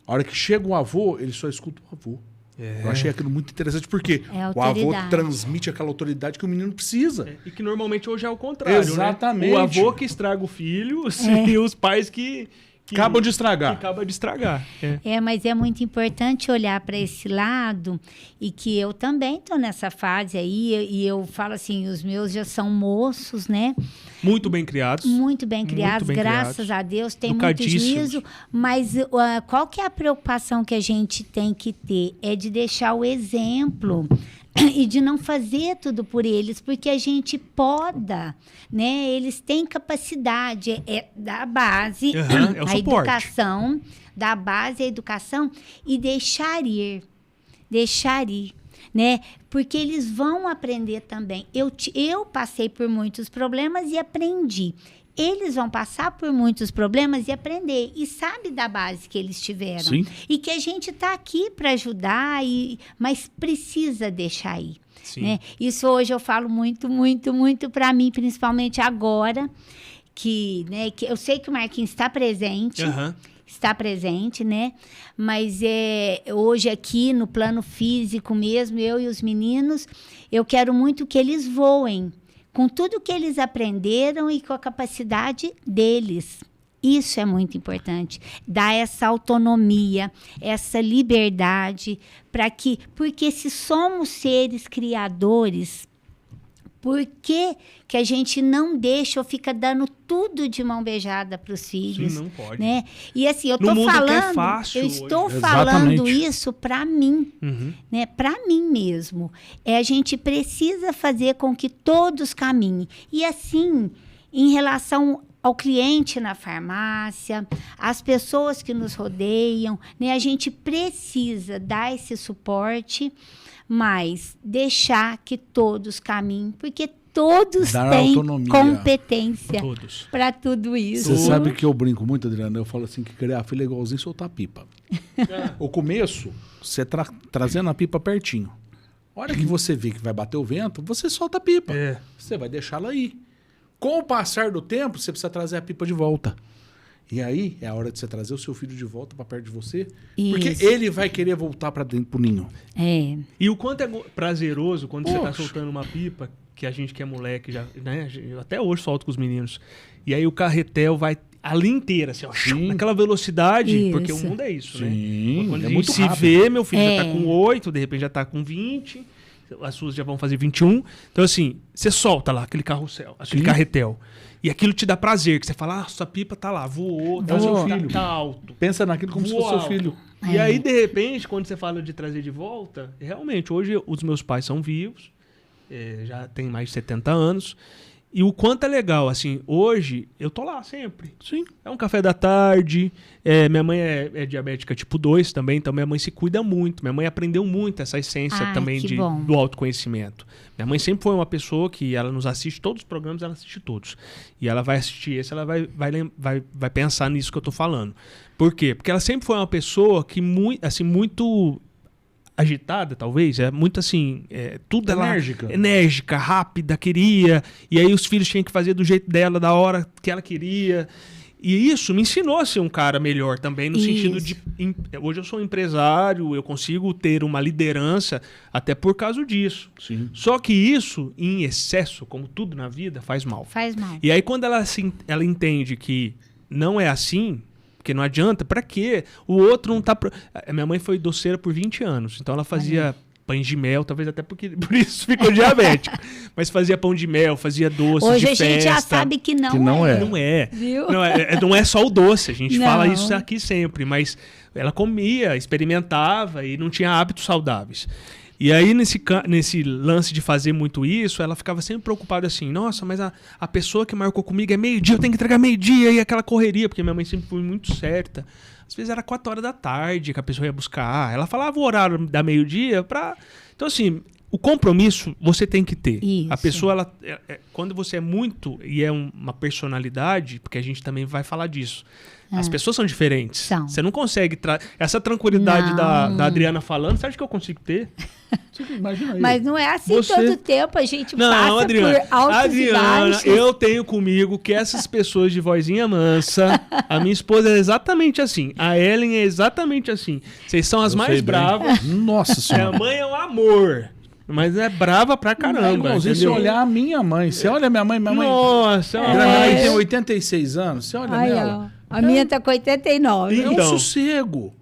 Speaker 3: A hora que chega o avô, ele só escuta o avô. Eu achei aquilo muito interessante, porque o avô transmite aquela autoridade que o menino precisa.
Speaker 2: E que normalmente hoje é o contrário.
Speaker 3: Exatamente.
Speaker 2: Né? O avô que estraga o filho e os pais que
Speaker 3: acabam de estragar.
Speaker 1: Mas é muito importante olhar para esse lado, e que eu também estou nessa fase aí, e eu falo assim, os meus já são moços, né?
Speaker 2: Muito bem criados.
Speaker 1: Muito bem criados, graças a Deus, tem muito juízo, mas qual que é a preocupação que a gente tem que ter? É de deixar o exemplo e de não fazer tudo por eles, porque a gente poda, né? Eles têm capacidade, da base,
Speaker 2: é o
Speaker 1: a
Speaker 2: suporte.
Speaker 1: Educação, da base a educação, e deixar ir, né? Porque eles vão aprender também. Eu passei por muitos problemas e aprendi. Eles vão passar por muitos problemas e aprender. E sabe da base que eles tiveram.
Speaker 3: Sim.
Speaker 1: E que a gente está aqui para ajudar, mas precisa deixar ir. Né? Isso hoje eu falo muito, muito, muito para mim, principalmente agora, que eu sei que o Marquinhos está presente. Está presente, né? Mas hoje aqui no plano físico mesmo, eu e os meninos, eu quero muito que eles voem com tudo que eles aprenderam e com a capacidade deles. Isso é muito importante. Dar essa autonomia, essa liberdade, porque se somos seres criadores, por que a gente não deixa ou fica dando tudo de mão beijada para os filhos?
Speaker 2: Sim, não pode.
Speaker 1: Né? E assim, eu estou falando isso para mim, né? Para mim mesmo. A gente precisa fazer com que todos caminhem. E assim, em relação ao cliente na farmácia, as pessoas que nos rodeiam, né? A gente precisa dar esse suporte, mas deixar que todos caminhem, porque todos
Speaker 3: Dar
Speaker 1: têm
Speaker 3: autonomia.
Speaker 1: competência
Speaker 2: Todos.
Speaker 1: para tudo isso.
Speaker 3: Você sabe que eu brinco muito, Adriana? Eu falo assim que criar filho é igualzinho soltar pipa. O começo, você trazendo a pipa pertinho. A hora que você vê que vai bater o vento, você solta a pipa.
Speaker 2: É.
Speaker 3: Você vai deixá-la aí. Com o passar do tempo, você precisa trazer a pipa de volta. E aí é a hora de você trazer o seu filho de volta para perto de você. Porque
Speaker 1: Isso.
Speaker 3: ele vai querer voltar para dentro pro ninho.
Speaker 1: É.
Speaker 2: E o quanto é prazeroso quando você tá
Speaker 3: Poxa.
Speaker 2: soltando uma pipa, que a gente que é moleque, já, né? Eu até hoje solto com os meninos. E aí o carretel vai a linha inteira, assim, ó,
Speaker 3: Sim.
Speaker 2: naquela velocidade,
Speaker 1: Isso.
Speaker 2: porque o mundo é isso, né?
Speaker 3: Sim,
Speaker 2: Quando
Speaker 3: é
Speaker 2: a gente
Speaker 3: muito
Speaker 2: se
Speaker 3: rápido.
Speaker 2: vê, meu filho já
Speaker 1: É.
Speaker 2: tá com 8, de repente já tá com 20, as suas já vão fazer 21. Então, assim, você solta lá aquele carrossel, aquele
Speaker 3: Sim.
Speaker 2: carretel. E aquilo te dá prazer, que você fala, ah, sua pipa tá lá, voou, tá,
Speaker 3: Voou.
Speaker 2: tá alto.
Speaker 3: Pensa naquilo como se fosse seu
Speaker 2: Uau.
Speaker 3: filho.
Speaker 2: E aí, de repente, quando você fala de trazer de volta, realmente, hoje os meus pais são vivos, já tem mais de 70 anos, e o quanto é legal, assim, hoje eu tô lá sempre.
Speaker 3: Sim.
Speaker 2: É um café da tarde, minha mãe é diabética tipo 2 também, então minha mãe se cuida muito, minha mãe aprendeu muito essa essência
Speaker 1: Ai,
Speaker 2: também
Speaker 1: que bom.
Speaker 2: do autoconhecimento. Minha mãe sempre foi uma pessoa que ela nos assiste todos os programas, ela assiste todos. E ela vai assistir esse, ela vai pensar nisso que eu tô falando. Por quê? Porque ela sempre foi uma pessoa que muito agitada, talvez, muito assim, tudo
Speaker 3: Enérgica.
Speaker 2: enérgica, rápida, queria, e aí os filhos tinham que fazer do jeito dela, da hora que ela queria. E isso me ensinou a ser um cara melhor também, no sentido de... Hoje eu sou empresário, eu consigo ter uma liderança até por causa disso.
Speaker 3: Sim.
Speaker 2: Só que isso, em excesso, como tudo na vida, faz mal.
Speaker 1: Faz mal.
Speaker 2: E aí quando ela entende que não é assim, porque não adianta, pra quê? O outro não tá... A minha mãe foi doceira por 20 anos, então ela fazia pães de mel, talvez até por isso ficou diabético. Mas fazia pão de mel, fazia doces
Speaker 1: Hoje
Speaker 2: de
Speaker 1: a gente já
Speaker 2: festa.
Speaker 1: sabe que não,
Speaker 3: Que não é.
Speaker 2: Não é.
Speaker 1: Viu?
Speaker 2: Não é só o doce, a gente
Speaker 1: Não.
Speaker 2: fala isso aqui sempre, mas ela comia, experimentava e não tinha hábitos saudáveis. E aí, nesse lance de fazer muito isso, ela ficava sempre preocupada assim, nossa, mas a pessoa que marcou comigo é meio-dia, eu tenho que entregar meio-dia, e aquela correria, porque minha mãe sempre foi muito certa. Às vezes era 4 horas da tarde que a pessoa ia buscar. Ela falava o horário da meio-dia pra... Então, assim, o compromisso você tem que ter.
Speaker 1: Isso.
Speaker 2: A pessoa, quando você é muito, e é uma personalidade, porque a gente também vai falar disso, as pessoas são diferentes.
Speaker 1: São.
Speaker 2: Você não consegue... Essa tranquilidade
Speaker 1: Não.
Speaker 2: da Adriana falando, você acha que eu consigo ter?
Speaker 3: Imagina aí.
Speaker 1: Mas não é assim
Speaker 2: Você-
Speaker 1: todo tempo, a gente
Speaker 2: Não,
Speaker 1: passa
Speaker 2: Adriana.
Speaker 1: por altos e
Speaker 2: Adriana,
Speaker 1: baixos.
Speaker 2: eu tenho comigo que essas pessoas de vozinha mansa, a minha esposa é exatamente assim, a Ellen é exatamente assim. Vocês são as
Speaker 3: Eu
Speaker 2: mais
Speaker 3: sei bem.
Speaker 2: bravas.
Speaker 3: Nossa
Speaker 2: Minha
Speaker 3: senhora.
Speaker 2: mãe é um amor, mas é brava pra
Speaker 3: É
Speaker 2: caramba.
Speaker 3: igualzinho você
Speaker 2: entendeu?
Speaker 3: olhar a minha mãe. Você olha a minha mãe
Speaker 2: Nossa,
Speaker 3: A minha mãe
Speaker 1: É.
Speaker 3: tem 86 anos. Você olha
Speaker 1: Ai,
Speaker 3: nela.
Speaker 1: ó, a minha tá com 89.
Speaker 3: É um
Speaker 2: Então.
Speaker 3: sossego.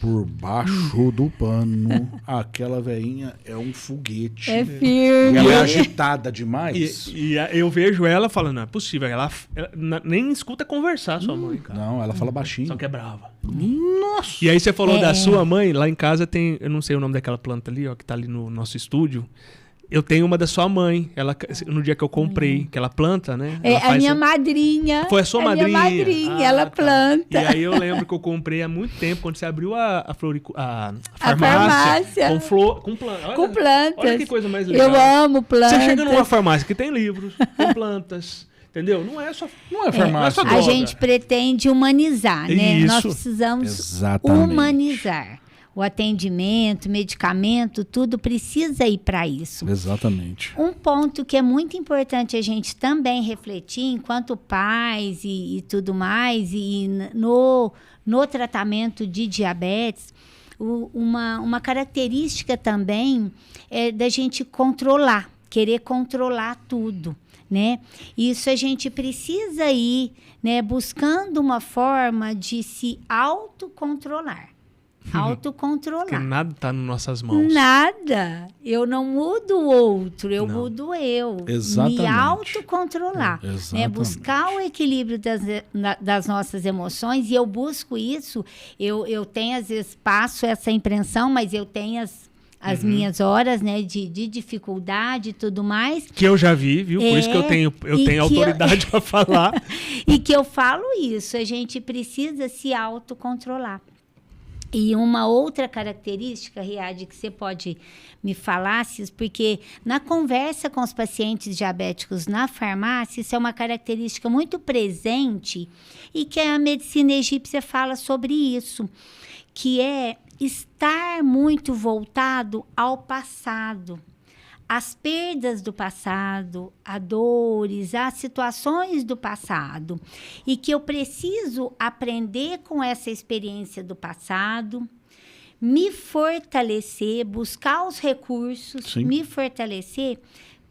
Speaker 3: Por baixo do pano, aquela veinha é um foguete.
Speaker 1: É
Speaker 3: E
Speaker 1: firme.
Speaker 3: ela é agitada demais.
Speaker 2: E eu vejo ela falando, não é possível, ela nem escuta conversar sua mãe, cara.
Speaker 3: Não, ela fala baixinho.
Speaker 2: Só que é brava.
Speaker 3: Nossa!
Speaker 2: E aí você falou
Speaker 1: É.
Speaker 2: da sua mãe, lá em casa tem, eu não sei o nome daquela planta ali, ó, que tá ali no nosso estúdio. Eu tenho uma da sua mãe, no dia que eu comprei, aquela planta, né?
Speaker 1: É
Speaker 2: Ela
Speaker 1: a
Speaker 2: faz-
Speaker 1: minha madrinha.
Speaker 2: Foi a sua
Speaker 1: é
Speaker 2: madrinha?
Speaker 1: Minha madrinha,
Speaker 2: Ah,
Speaker 1: ela
Speaker 2: tá.
Speaker 1: planta.
Speaker 2: E aí eu lembro que eu comprei há muito tempo, quando você abriu a
Speaker 1: farmácia.
Speaker 2: com plantas. Olha,
Speaker 1: Com plantas.
Speaker 2: Olha que coisa mais legal.
Speaker 1: Eu amo plantas.
Speaker 2: Você chega numa farmácia que tem livros, com plantas, entendeu? Não é só
Speaker 3: farmácia.
Speaker 2: só
Speaker 1: A
Speaker 2: droga.
Speaker 1: gente pretende humanizar, né?
Speaker 2: Isso.
Speaker 1: Nós precisamos
Speaker 3: Exatamente.
Speaker 1: humanizar. O atendimento, medicamento, tudo precisa ir para isso.
Speaker 3: Exatamente.
Speaker 1: Um ponto que é muito importante a gente também refletir, enquanto pais e tudo mais, e no tratamento de diabetes, uma característica também é da gente controlar, querer controlar tudo, né? Isso a gente precisa ir, né, buscando uma forma de se autocontrolar.
Speaker 2: Porque
Speaker 1: Autocontrolar.
Speaker 2: nada tá nas nossas mãos.
Speaker 1: Nada. Eu não mudo o outro, eu
Speaker 2: Não.
Speaker 1: mudo eu.
Speaker 3: Exatamente.
Speaker 1: Me autocontrolar. Né?
Speaker 3: Exatamente.
Speaker 1: Buscar o equilíbrio das nossas emoções. E eu busco isso. Eu tenho, às vezes, passo essa impressão, mas eu tenho as minhas horas, né, de dificuldade e tudo mais.
Speaker 2: Que eu já vi, viu? Por isso que eu tenho
Speaker 1: e que
Speaker 2: autoridade para falar.
Speaker 1: E que eu falo isso. A gente precisa se autocontrolar. E uma outra característica, Riad, que você pode me falar, porque na conversa com os pacientes diabéticos na farmácia, isso é uma característica muito presente e que a medicina egípcia fala sobre isso, que é estar muito voltado ao passado. As perdas do passado, a dores, as situações do passado. E que eu preciso aprender com essa experiência do passado, me fortalecer, buscar os recursos,
Speaker 3: Sim.
Speaker 1: me fortalecer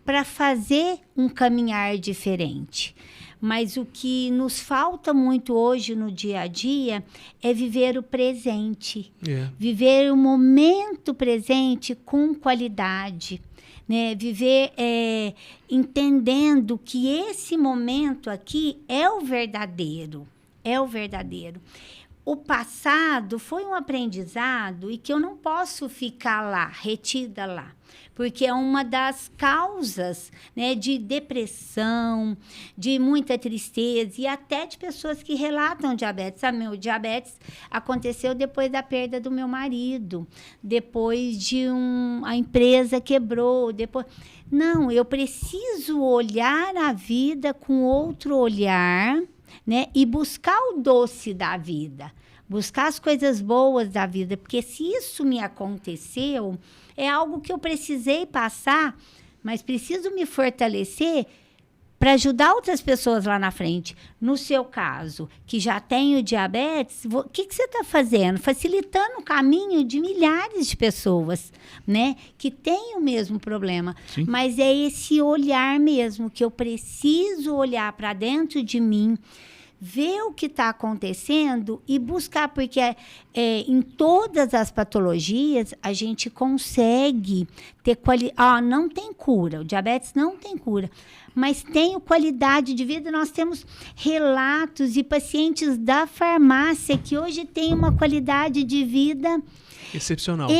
Speaker 1: para fazer um caminhar diferente. Mas o que nos falta muito hoje no dia a dia é viver o presente. Viver o momento presente com qualidade. Né, viver entendendo que esse momento aqui é o verdadeiro. O passado foi um aprendizado e que eu não posso ficar lá, retida lá. Porque é uma das causas, né, de depressão, de muita tristeza e até de pessoas que relatam diabetes. Meu diabetes aconteceu depois da perda do meu marido, depois de a empresa quebrou, depois... Não, eu preciso olhar a vida com outro olhar, né, e buscar o doce da vida, buscar as coisas boas da vida, porque se isso me aconteceu, é algo que eu precisei passar, mas preciso me fortalecer para ajudar outras pessoas lá na frente. No seu caso, que já tem o diabetes, o que você está fazendo? Facilitando o caminho de milhares de pessoas, né, que têm o mesmo problema.
Speaker 3: Sim.
Speaker 1: Mas é esse olhar mesmo, que eu preciso olhar para dentro de mim, ver o que está acontecendo e buscar, porque em todas as patologias a gente consegue ter qualidade. Não tem cura, o diabetes não tem cura, mas tem qualidade de vida. Nós temos relatos e pacientes da farmácia que hoje têm uma qualidade de vida excepcional.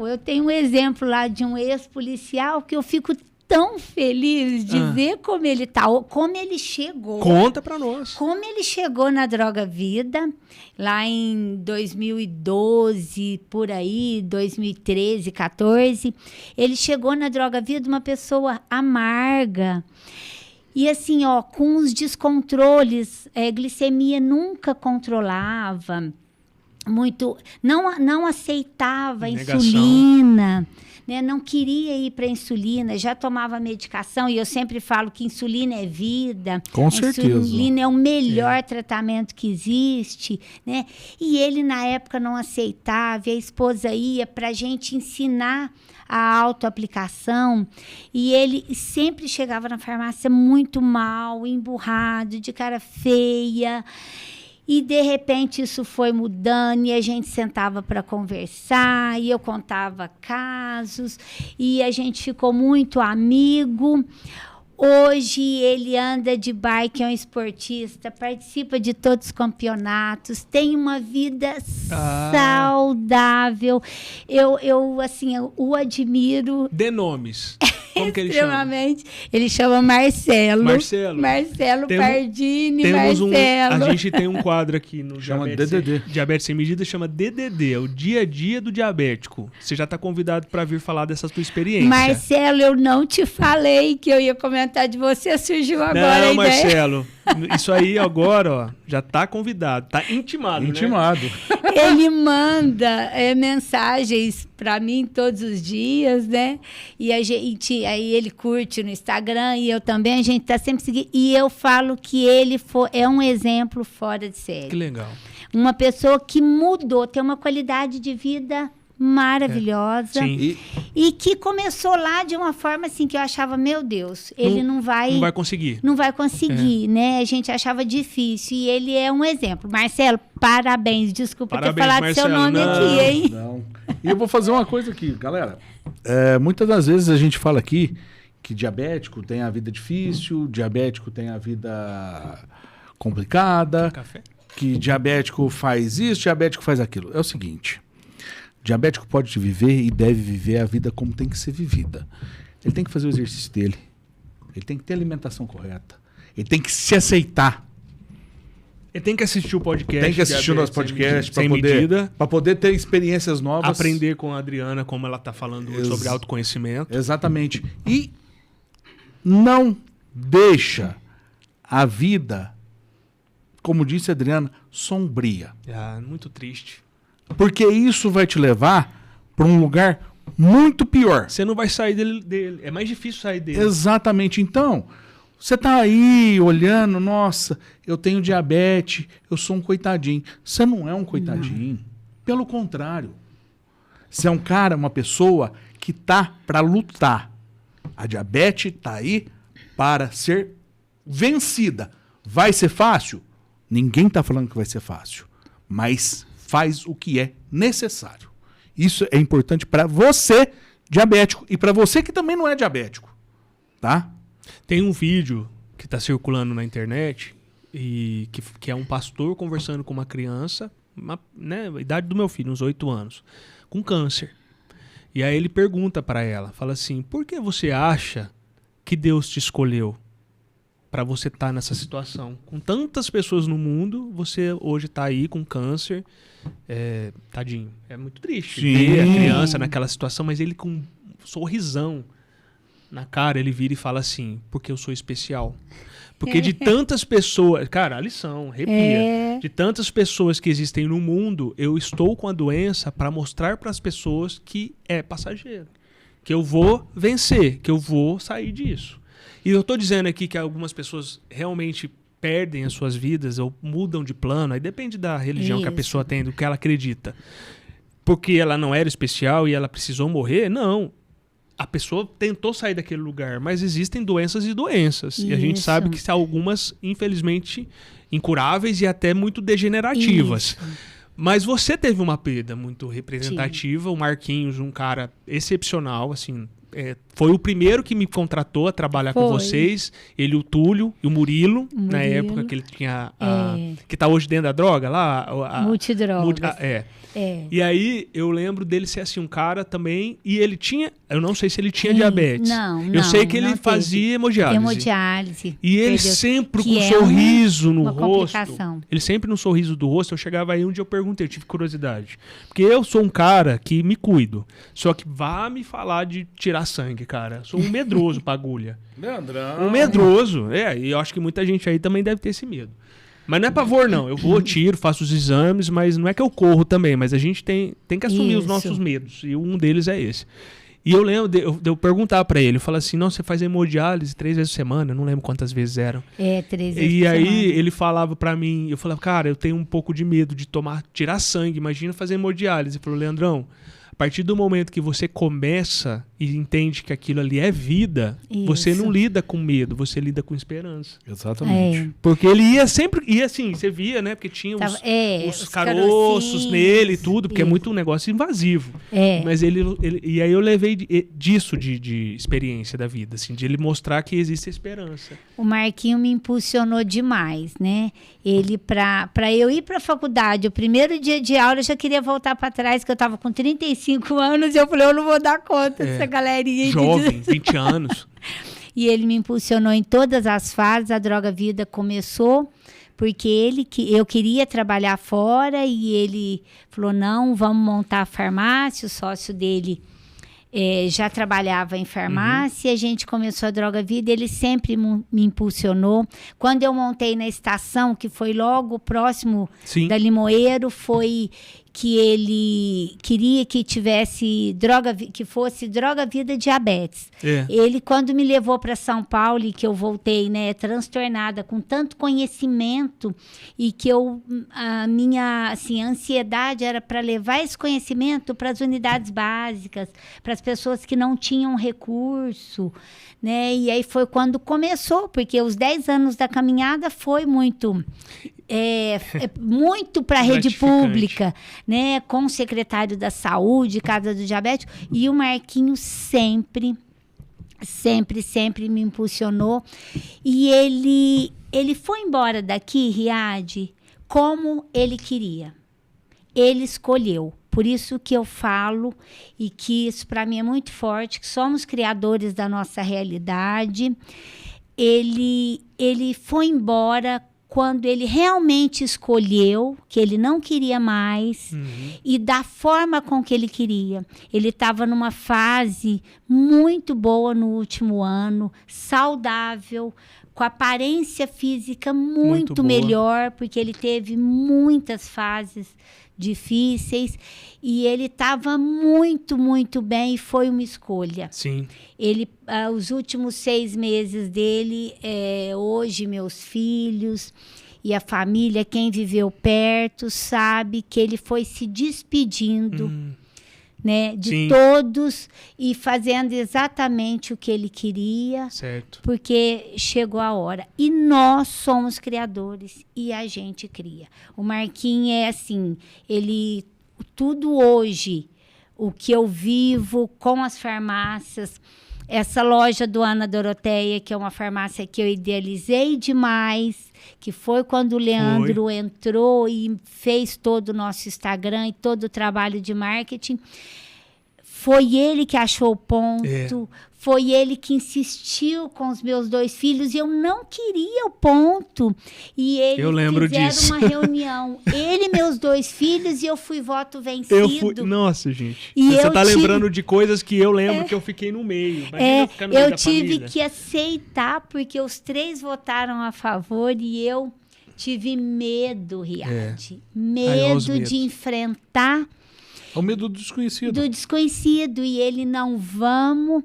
Speaker 1: Eu tenho um exemplo lá de um ex-policial que eu fico tão feliz de ver como ele tá, como ele chegou.
Speaker 2: Conta pra nós.
Speaker 1: Como ele chegou na Droga Vida, lá em 2012, por aí, 2013, 14. Ele chegou na Droga Vida uma pessoa amarga. E assim, com os descontroles, glicemia nunca controlava, não aceitava insulina. Né, não queria ir para insulina, já tomava medicação, e eu sempre falo que insulina é vida.
Speaker 3: Com certeza.
Speaker 1: Insulina é o melhor tratamento que existe, né? E ele, na época, não aceitava, e a esposa ia para a gente ensinar a autoaplicação, e ele sempre chegava na farmácia muito mal, emburrado, de cara feia. E, de repente, isso foi mudando e a gente sentava para conversar e eu contava casos e a gente ficou muito amigo. Hoje ele anda de bike, é um esportista, participa de todos os campeonatos, tem uma vida saudável. Eu o admiro.
Speaker 2: Dê nomes. Como que ele chama?
Speaker 1: Ele chama Marcelo.
Speaker 2: Marcelo
Speaker 1: Pardini, Marcelo.
Speaker 2: A gente tem um quadro aqui no
Speaker 3: chama DDD.
Speaker 2: Diabetes Sem Medida, chama DDD, o dia a dia do diabético. Você já está convidado para vir falar dessa sua experiência.
Speaker 1: Marcelo, eu não te falei que eu ia comentar de você, surgiu agora a ideia.
Speaker 2: Marcelo, isso aí agora, ó, já está convidado, está intimado, né?
Speaker 1: Ele manda mensagens para mim todos os dias, né? E aí ele curte no Instagram e eu também, a gente está sempre seguindo. E eu falo que ele é um exemplo fora de série.
Speaker 2: Que legal.
Speaker 1: Uma pessoa que mudou, tem uma qualidade de vida maravilhosa.
Speaker 2: Sim.
Speaker 1: E que começou lá de uma forma assim que eu achava, meu Deus, ele não vai
Speaker 2: conseguir.
Speaker 1: Não vai conseguir, né? A gente achava difícil e ele é um exemplo. Marcelo, parabéns. Desculpa ter falado
Speaker 2: Marcelo,
Speaker 1: seu nome aqui, hein?
Speaker 3: Não. E eu vou fazer uma coisa aqui, galera. Muitas das vezes a gente fala aqui que diabético tem a vida difícil, diabético tem a vida complicada, que diabético faz isso, diabético faz aquilo. É o seguinte... Diabético pode viver e deve viver a vida como tem que ser vivida. Ele tem que fazer o exercício dele. Ele tem que ter a alimentação correta. Ele tem que se aceitar.
Speaker 2: Ele tem que assistir o podcast.
Speaker 3: Tem que assistir o nosso podcast para poder ter experiências novas.
Speaker 2: Aprender com a Adriana como ela está falando sobre autoconhecimento.
Speaker 3: Exatamente. E não deixa a vida, como disse a Adriana, sombria.
Speaker 2: Muito triste.
Speaker 3: Porque isso vai te levar para um lugar muito pior.
Speaker 2: Você não vai sair dele. É mais difícil sair dele.
Speaker 3: Exatamente. Então, você tá aí olhando, nossa, eu tenho diabetes, eu sou um coitadinho. Você não é um coitadinho. Pelo contrário. Você é um cara, uma pessoa que tá para lutar. A diabetes tá aí para ser vencida. Vai ser fácil? Ninguém tá falando que vai ser fácil. Mas faz o que é necessário. Isso é importante para você, diabético, e para você que também não é diabético, tá?
Speaker 2: Tem um vídeo que está circulando na internet e que é um pastor conversando com uma criança, a idade do meu filho, uns 8 anos, com câncer. E aí ele pergunta para ela, fala assim, por que você acha que Deus te escolheu para você estar nessa situação? Com tantas pessoas no mundo, você hoje está aí com câncer. Tadinho, é muito triste ver a criança naquela situação, mas ele com um sorrisão na cara, ele vira e fala assim, porque eu sou especial. Porque de tantas pessoas, cara, a lição, arrepia, de tantas pessoas que existem no mundo, eu estou com a doença para mostrar para as pessoas que é passageiro, que eu vou vencer, que eu vou sair disso. E eu estou dizendo aqui que algumas pessoas realmente perdem as suas vidas ou mudam de plano, aí depende da religião que a pessoa tem, do que ela acredita. Porque ela não era especial e ela precisou morrer? Não. A pessoa tentou sair daquele lugar, mas existem doenças e doenças. Isso. E a gente sabe que algumas, infelizmente, incuráveis e até muito degenerativas. Isso. Mas você teve uma perda muito representativa. O Marquinhos, um cara excepcional, assim... foi o primeiro que me contratou a trabalhar com vocês. Ele, o Túlio e o Murilo, na época que ele tinha... que tá hoje dentro da droga lá.
Speaker 1: Multidrogas.
Speaker 2: E aí, eu lembro dele ser assim, um cara também... E ele tinha... Eu não sei se ele tinha diabetes. Eu sei que ele fazia hemodiálise. E ele sempre com um sorriso no rosto. Ele sempre no sorriso do rosto. Eu chegava aí um dia eu perguntei, eu tive curiosidade. Porque eu sou um cara que me cuido. Só que vá me falar de tirar sangue, cara. Sou um medroso pra agulha.
Speaker 3: Leandrão.
Speaker 2: Um medroso. E eu acho que muita gente aí também deve ter esse medo. Mas não é pavor, não. Eu vou, tiro, faço os exames, mas não é que eu corro também. Mas a gente tem que assumir os nossos medos. E um deles é esse. E eu lembro de eu perguntar pra ele. Eu falo assim, não, você faz hemodiálise 3 vezes por semana. Eu não lembro quantas vezes eram.
Speaker 1: 3 vezes por semana.
Speaker 2: E aí ele falava pra mim, eu falava, cara, eu tenho um pouco de medo de tirar sangue. Imagina fazer hemodiálise. Ele falou, Leandrão, a partir do momento que você começa e entende que aquilo ali é vida, você não lida com medo, você lida com esperança.
Speaker 3: Exatamente.
Speaker 2: Porque ele ia sempre... E assim, você via, né? Porque tinha os caroços nele e tudo, porque é muito um negócio invasivo. Mas e aí eu levei disso de experiência da vida, assim, de ele mostrar que existe esperança.
Speaker 1: O Marquinho me impulsionou demais, né? Ele, pra eu ir pra faculdade, o primeiro dia de aula, eu já queria voltar pra trás, que eu tava com 35 anos, e eu falei, eu não vou dar conta dessa galerinha.
Speaker 2: Jovem, 20 anos.
Speaker 1: E ele me impulsionou em todas as fases, a Droga Vida começou, porque eu queria trabalhar fora, e ele falou, não, vamos montar a farmácia, o sócio dele já trabalhava em farmácia, a gente começou a Droga Vida, ele sempre me impulsionou. Quando eu montei na estação, que foi logo próximo da Limoeiro, foi que ele queria que tivesse que fosse Droga Vida Diabetes. Ele, quando me levou para São Paulo, e que eu voltei, né, transtornada, com tanto conhecimento, e que a minha assim, ansiedade era para levar esse conhecimento para as unidades básicas, para as pessoas que não tinham recurso, né? E aí foi quando começou, porque os 10 anos da caminhada foi muito para a rede pública, né? Com o secretário da Saúde, Casa do Diabético, e o Marquinhos sempre me impulsionou. E ele foi embora daqui, Riad, como ele queria. Ele escolheu. Por isso que eu falo, e que isso para mim é muito forte, que somos criadores da nossa realidade. Ele foi embora quando ele realmente escolheu que ele não queria mais e da forma com que ele queria. Ele estava numa fase muito boa no último ano, saudável, com aparência física muito melhor, porque ele teve muitas fases difíceis e ele estava muito, muito bem e foi uma escolha.
Speaker 2: Sim.
Speaker 1: Ele, os últimos 6 meses dele, hoje meus filhos e a família, quem viveu perto, sabe que ele foi se despedindo, né, de todos e fazendo exatamente o que ele queria,
Speaker 2: certo,
Speaker 1: porque chegou a hora. E nós somos criadores e a gente cria. O Marquinhos é assim, ele, tudo hoje, o que eu vivo com as farmácias, essa loja do Ana Doroteia, que é uma farmácia que eu idealizei demais, que foi quando o Leandro entrou e fez todo o nosso Instagram e todo o trabalho de marketing. Foi ele que achou o ponto, foi ele que insistiu com os meus 2 filhos e eu não queria o ponto. E eles fizeram uma reunião, ele e meus 2 filhos, e eu fui voto vencido.
Speaker 2: Nossa, gente. E você tá lembrando de coisas que eu lembro que eu fiquei no meio.
Speaker 1: Eu tive que aceitar, porque os 3 votaram a favor e eu tive medo, Riad. Medo de enfrentar.
Speaker 3: O medo do desconhecido.
Speaker 1: Do desconhecido. E ele, não vamos.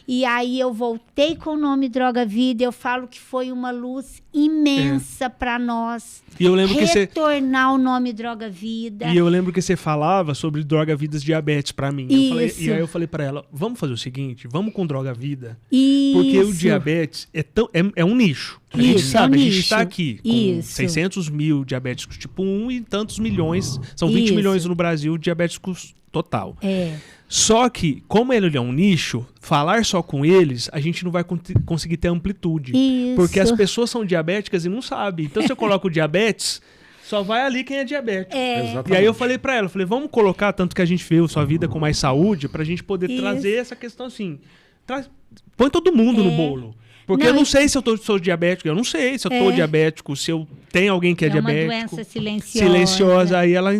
Speaker 1: E aí eu voltei com o nome Droga Vida. Eu falo que foi uma luz imensa para nós.
Speaker 2: E eu lembro
Speaker 1: retornar o nome Droga Vida.
Speaker 2: E eu lembro que você falava sobre Droga Vidas Diabetes para mim. E aí eu falei para ela, vamos fazer o seguinte, vamos com Droga Vida.
Speaker 1: Isso.
Speaker 2: Porque o diabetes é um nicho. A gente sabe, a gente está aqui com 600 mil diabéticos tipo 1 e tantos milhões, são 20 milhões no Brasil diabéticos total. Só que, como ele é um nicho, falar só com eles, a gente não vai conseguir ter amplitude. Porque as pessoas são diabéticas e não sabem. Então, se eu coloco o diabetes, só vai ali quem é diabético. E aí eu falei pra ela, vamos colocar, tanto que a gente vê Sua Vida com Mais Saúde, pra gente poder trazer essa questão assim. Põe todo mundo no bolo. Porque eu não sei se eu sou diabético, eu não sei se eu tô diabético, se eu tenho alguém que é diabético.
Speaker 1: É uma doença silenciosa.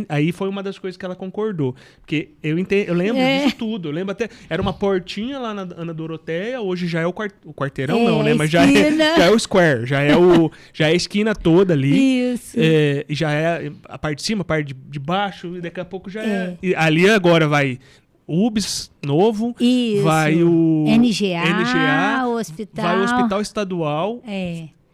Speaker 2: Aí foi uma das coisas que ela concordou. Porque eu lembro disso tudo. Eu lembro até, era uma portinha lá na Ana Doroteia, hoje já é o quarteirão, não, né? Mas já é o square, já é a esquina toda ali.
Speaker 1: Isso.
Speaker 2: E já é a parte de cima, a parte de baixo, e daqui a pouco já é. E ali agora vai UBS novo, vai o NGA,
Speaker 1: o hospital.
Speaker 2: Vai o Hospital Estadual.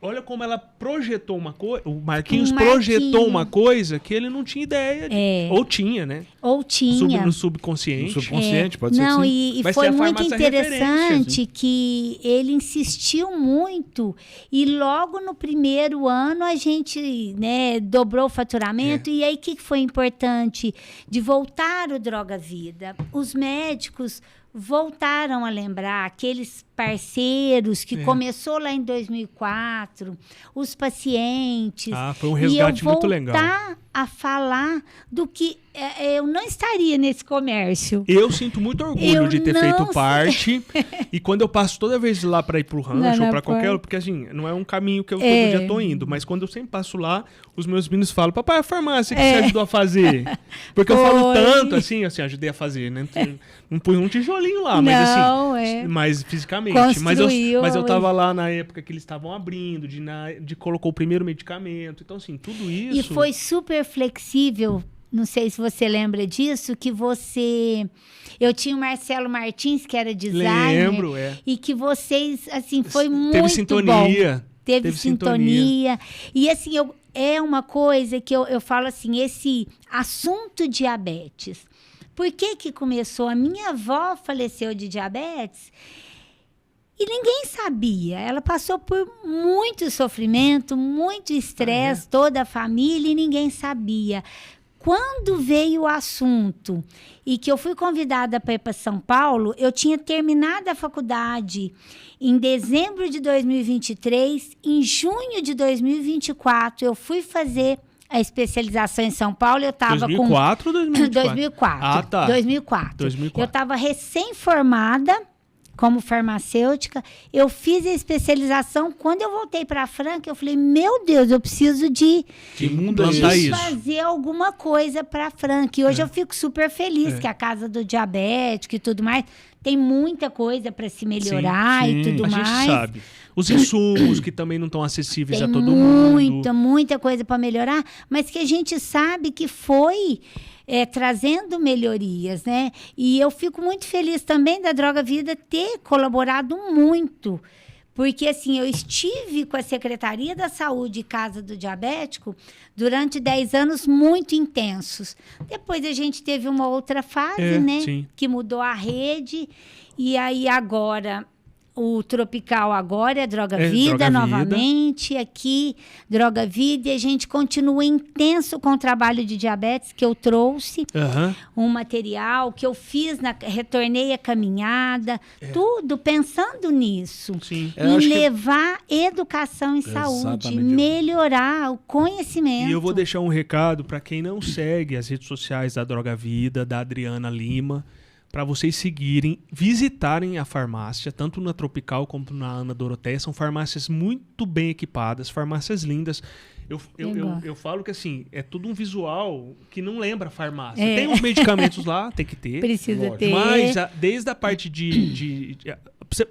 Speaker 2: Olha como ela projetou uma coisa. O Marquinhos projetou uma coisa que ele não tinha ideia. Ou tinha, né?
Speaker 1: Ou tinha.
Speaker 2: No subconsciente.
Speaker 3: No subconsciente, pode ser que sim.
Speaker 1: E foi muito interessante que ele insistiu muito. E logo no primeiro ano a gente, né, dobrou o faturamento. E aí o que foi importante? De voltar o Droga Vida. Os médicos voltaram a lembrar aqueles parceiros que começou lá em 2004, os pacientes.
Speaker 2: Foi um resgate muito legal.
Speaker 1: E eu voltar a falar do que eu não estaria nesse comércio.
Speaker 2: Eu sinto muito orgulho de ter feito parte. E quando eu passo toda vez lá para ir pro rancho ou para qualquer outro, porque assim, não é um caminho que eu todo dia tô indo, mas quando eu sempre passo lá, os meus meninos falam, papai, a farmácia que você ajudou a fazer. Porque eu falo tanto, assim, ajudei a fazer, né? Não pus um tijolinho lá, mas fisicamente. Mas eu tava lá na época que eles estavam abrindo, de colocou o primeiro medicamento. Então, assim, tudo isso.
Speaker 1: E foi super flexível. Não sei se você lembra disso, que eu tinha o Marcelo Martins, que era designer.
Speaker 2: Lembro,
Speaker 1: E que vocês, assim, foi muito
Speaker 2: Teve sintonia.
Speaker 1: Bom. Teve sintonia. E, assim, é uma coisa que eu falo assim, esse assunto diabetes. Por que começou? A minha avó faleceu de diabetes e ninguém sabia. Ela passou por muito sofrimento, muito estresse, toda a família, e ninguém sabia. Quando veio o assunto e que eu fui convidada para ir para São Paulo, eu tinha terminado a faculdade em dezembro de 2023. Em junho de 2024, eu fui fazer a especialização em São Paulo. Eu estava
Speaker 2: 2004 ou 2024?
Speaker 1: 2004.
Speaker 2: Ah, tá.
Speaker 1: 2004. Eu estava recém-formada como farmacêutica. Eu fiz a especialização. Quando eu voltei para a Franca, eu falei, meu Deus, eu preciso de
Speaker 3: Que mundo é
Speaker 2: Plantar
Speaker 3: esse?
Speaker 2: isso.
Speaker 1: fazer alguma coisa para a Franca. E hoje eu fico super feliz que a Casa do Diabético e tudo mais tem muita coisa para se melhorar
Speaker 3: sim.
Speaker 1: e tudo
Speaker 2: A
Speaker 1: mais.
Speaker 2: gente sabe. Os insumos que também não estão acessíveis
Speaker 1: Tem
Speaker 2: a todo mundo.
Speaker 1: muita coisa para melhorar, mas que a gente sabe que foi trazendo melhorias, né? E eu fico muito feliz também da Droga Vida ter colaborado muito. Porque, assim, eu estive com a Secretaria da Saúde e Casa do Diabético durante 10 anos muito intensos. Depois a gente teve uma outra fase, né?
Speaker 2: Sim.
Speaker 1: Que mudou a rede. E aí agora... O Tropical agora é Droga Vida,
Speaker 2: Droga Vida.
Speaker 1: novamente. Aqui, Droga Vida. E a gente continua intenso com o trabalho de diabetes que eu trouxe.
Speaker 2: Aham.
Speaker 1: Um material que eu fiz, retornei a caminhada. Tudo pensando nisso.
Speaker 2: Sim.
Speaker 3: Eu
Speaker 1: Em
Speaker 3: acho que-
Speaker 1: levar educação e saúde.
Speaker 3: Exatamente.
Speaker 1: Melhorar o conhecimento.
Speaker 2: E eu vou deixar um recado para quem não segue as redes sociais da Droga Vida, da Adriana Lima, para vocês seguirem, visitarem a farmácia, tanto na Tropical como na Ana Doroteia. São farmácias muito bem equipadas, farmácias lindas. Eu falo que assim, é tudo um visual que não lembra farmácia.
Speaker 1: É.
Speaker 2: Tem os medicamentos lá, tem que ter.
Speaker 1: Precisa
Speaker 3: Lógico.
Speaker 1: ter.
Speaker 2: Mas desde a parte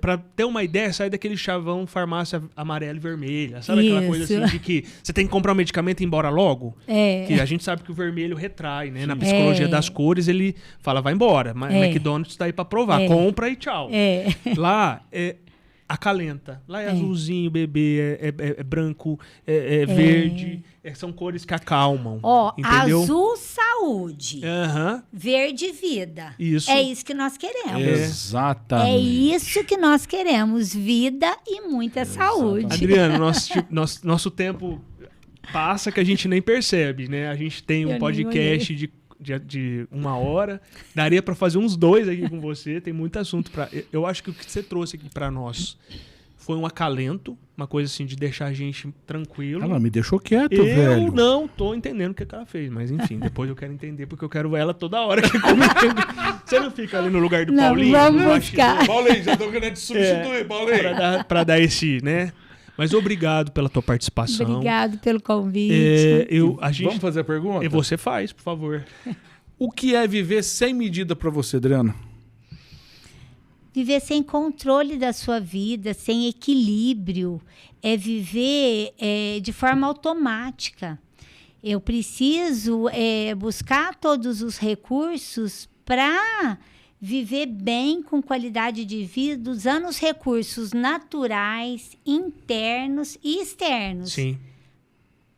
Speaker 2: pra ter uma ideia, sai daquele chavão farmácia amarela e vermelha. Sabe aquela coisa
Speaker 1: Isso.
Speaker 2: assim de que você tem que comprar um medicamento e ir embora logo?
Speaker 1: É.
Speaker 2: Que a gente sabe que o vermelho retrai, né? Na psicologia
Speaker 1: É.
Speaker 2: das cores, ele fala, vai embora.
Speaker 1: É.
Speaker 2: McDonald's tá aí pra provar.
Speaker 1: É.
Speaker 2: Compra e tchau.
Speaker 1: É.
Speaker 2: Lá acalenta. Lá é azulzinho, bebê, é branco, é verde. São cores que acalmam.
Speaker 1: Ó,
Speaker 2: entendeu?
Speaker 1: azul, saúde.
Speaker 2: Aham.
Speaker 1: Verde, vida.
Speaker 2: Isso.
Speaker 1: É isso que nós queremos.
Speaker 3: Exatamente.
Speaker 1: É isso que nós queremos, vida e muita saúde.
Speaker 2: Adriano, nosso tempo passa que a gente nem percebe, né? A gente tem
Speaker 1: Eu
Speaker 2: um
Speaker 1: nem
Speaker 2: podcast de 1 hora. Daria para fazer uns 2 aqui com você. Tem muito assunto para. Eu acho que o que você trouxe aqui para nós foi um acalento, uma coisa assim de deixar a gente tranquilo.
Speaker 3: Ela me deixou quieto,
Speaker 2: Eu
Speaker 3: velho.
Speaker 2: não tô entendendo o que ela fez, mas enfim, depois eu quero entender porque eu quero ela toda hora aqui comigo. Você não fica ali no lugar do
Speaker 1: Não,
Speaker 2: Paulinho?
Speaker 1: vamos
Speaker 2: no
Speaker 1: buscar.
Speaker 2: bastidor?
Speaker 3: Paulinho, já tô querendo te substituir, Paulinho.
Speaker 2: Pra dar esse, né? Mas obrigado pela tua participação.
Speaker 1: Obrigado pelo convite.
Speaker 2: A gente,
Speaker 3: Vamos fazer a pergunta?
Speaker 2: e você faz, por favor.
Speaker 3: O que é viver sem medida pra você, Adriana?
Speaker 1: Viver sem controle da sua vida, sem equilíbrio, é viver de forma automática. Eu preciso buscar todos os recursos para viver bem, com qualidade de vida, usando os recursos naturais, internos e externos.
Speaker 2: Sim.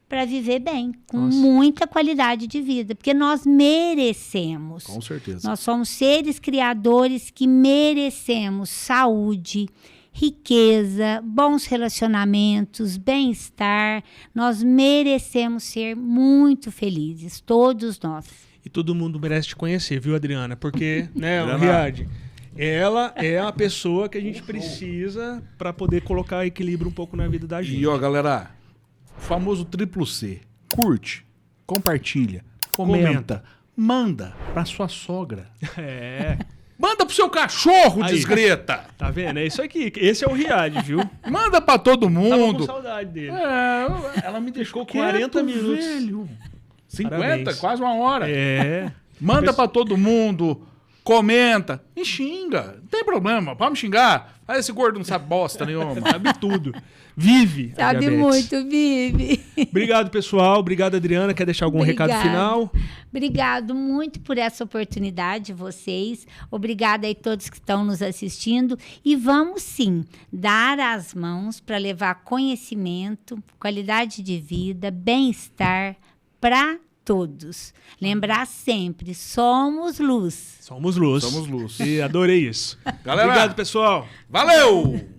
Speaker 1: Para viver bem, com
Speaker 2: Nossa.
Speaker 1: muita qualidade de vida, porque nós merecemos.
Speaker 3: Com certeza.
Speaker 1: Nós somos seres criadores que merecemos saúde, riqueza, bons relacionamentos, bem-estar. Nós merecemos ser muito felizes, todos nós.
Speaker 2: E todo mundo merece te conhecer, viu, Adriana? Porque, né,
Speaker 3: Adriana.
Speaker 2: Riad, ela é a pessoa que a gente precisa para poder colocar equilíbrio um pouco na vida da gente.
Speaker 3: E ó, galera, o famoso triplo C. Curte, compartilha, comenta, manda pra sua sogra.
Speaker 2: É.
Speaker 3: Manda pro seu cachorro,
Speaker 2: Aí.
Speaker 3: desgreta.
Speaker 2: Tá vendo? É isso aqui. Esse é o Riad, viu?
Speaker 3: Manda pra todo
Speaker 2: Tava com
Speaker 3: mundo.
Speaker 2: saudade dele.
Speaker 3: Ela me deixou
Speaker 2: Ficou 40
Speaker 3: quieto,
Speaker 2: minutos.
Speaker 3: velho. 50,
Speaker 2: Parabéns.
Speaker 3: quase 1 hora.
Speaker 2: É.
Speaker 3: Manda pra todo mundo, comenta, me xinga. Não tem problema, pode me xingar. Ah, esse gordo não sabe bosta nenhuma.
Speaker 2: Sabe tudo. Vive. a
Speaker 1: Sabe
Speaker 2: diabetes.
Speaker 1: muito, Vivi.
Speaker 2: Obrigado, pessoal. Obrigado, Adriana. Quer deixar algum recado
Speaker 1: Obrigada.
Speaker 2: final?
Speaker 1: Obrigado muito por essa oportunidade, vocês. Obrigada aí todos que estão nos assistindo. E vamos, sim, dar as mãos para levar conhecimento, qualidade de vida, bem-estar para todos. Lembrar sempre, somos luz.
Speaker 2: Somos luz.
Speaker 3: Somos luz.
Speaker 2: E adorei isso.
Speaker 3: Galera,
Speaker 2: Obrigado, pessoal.
Speaker 3: valeu!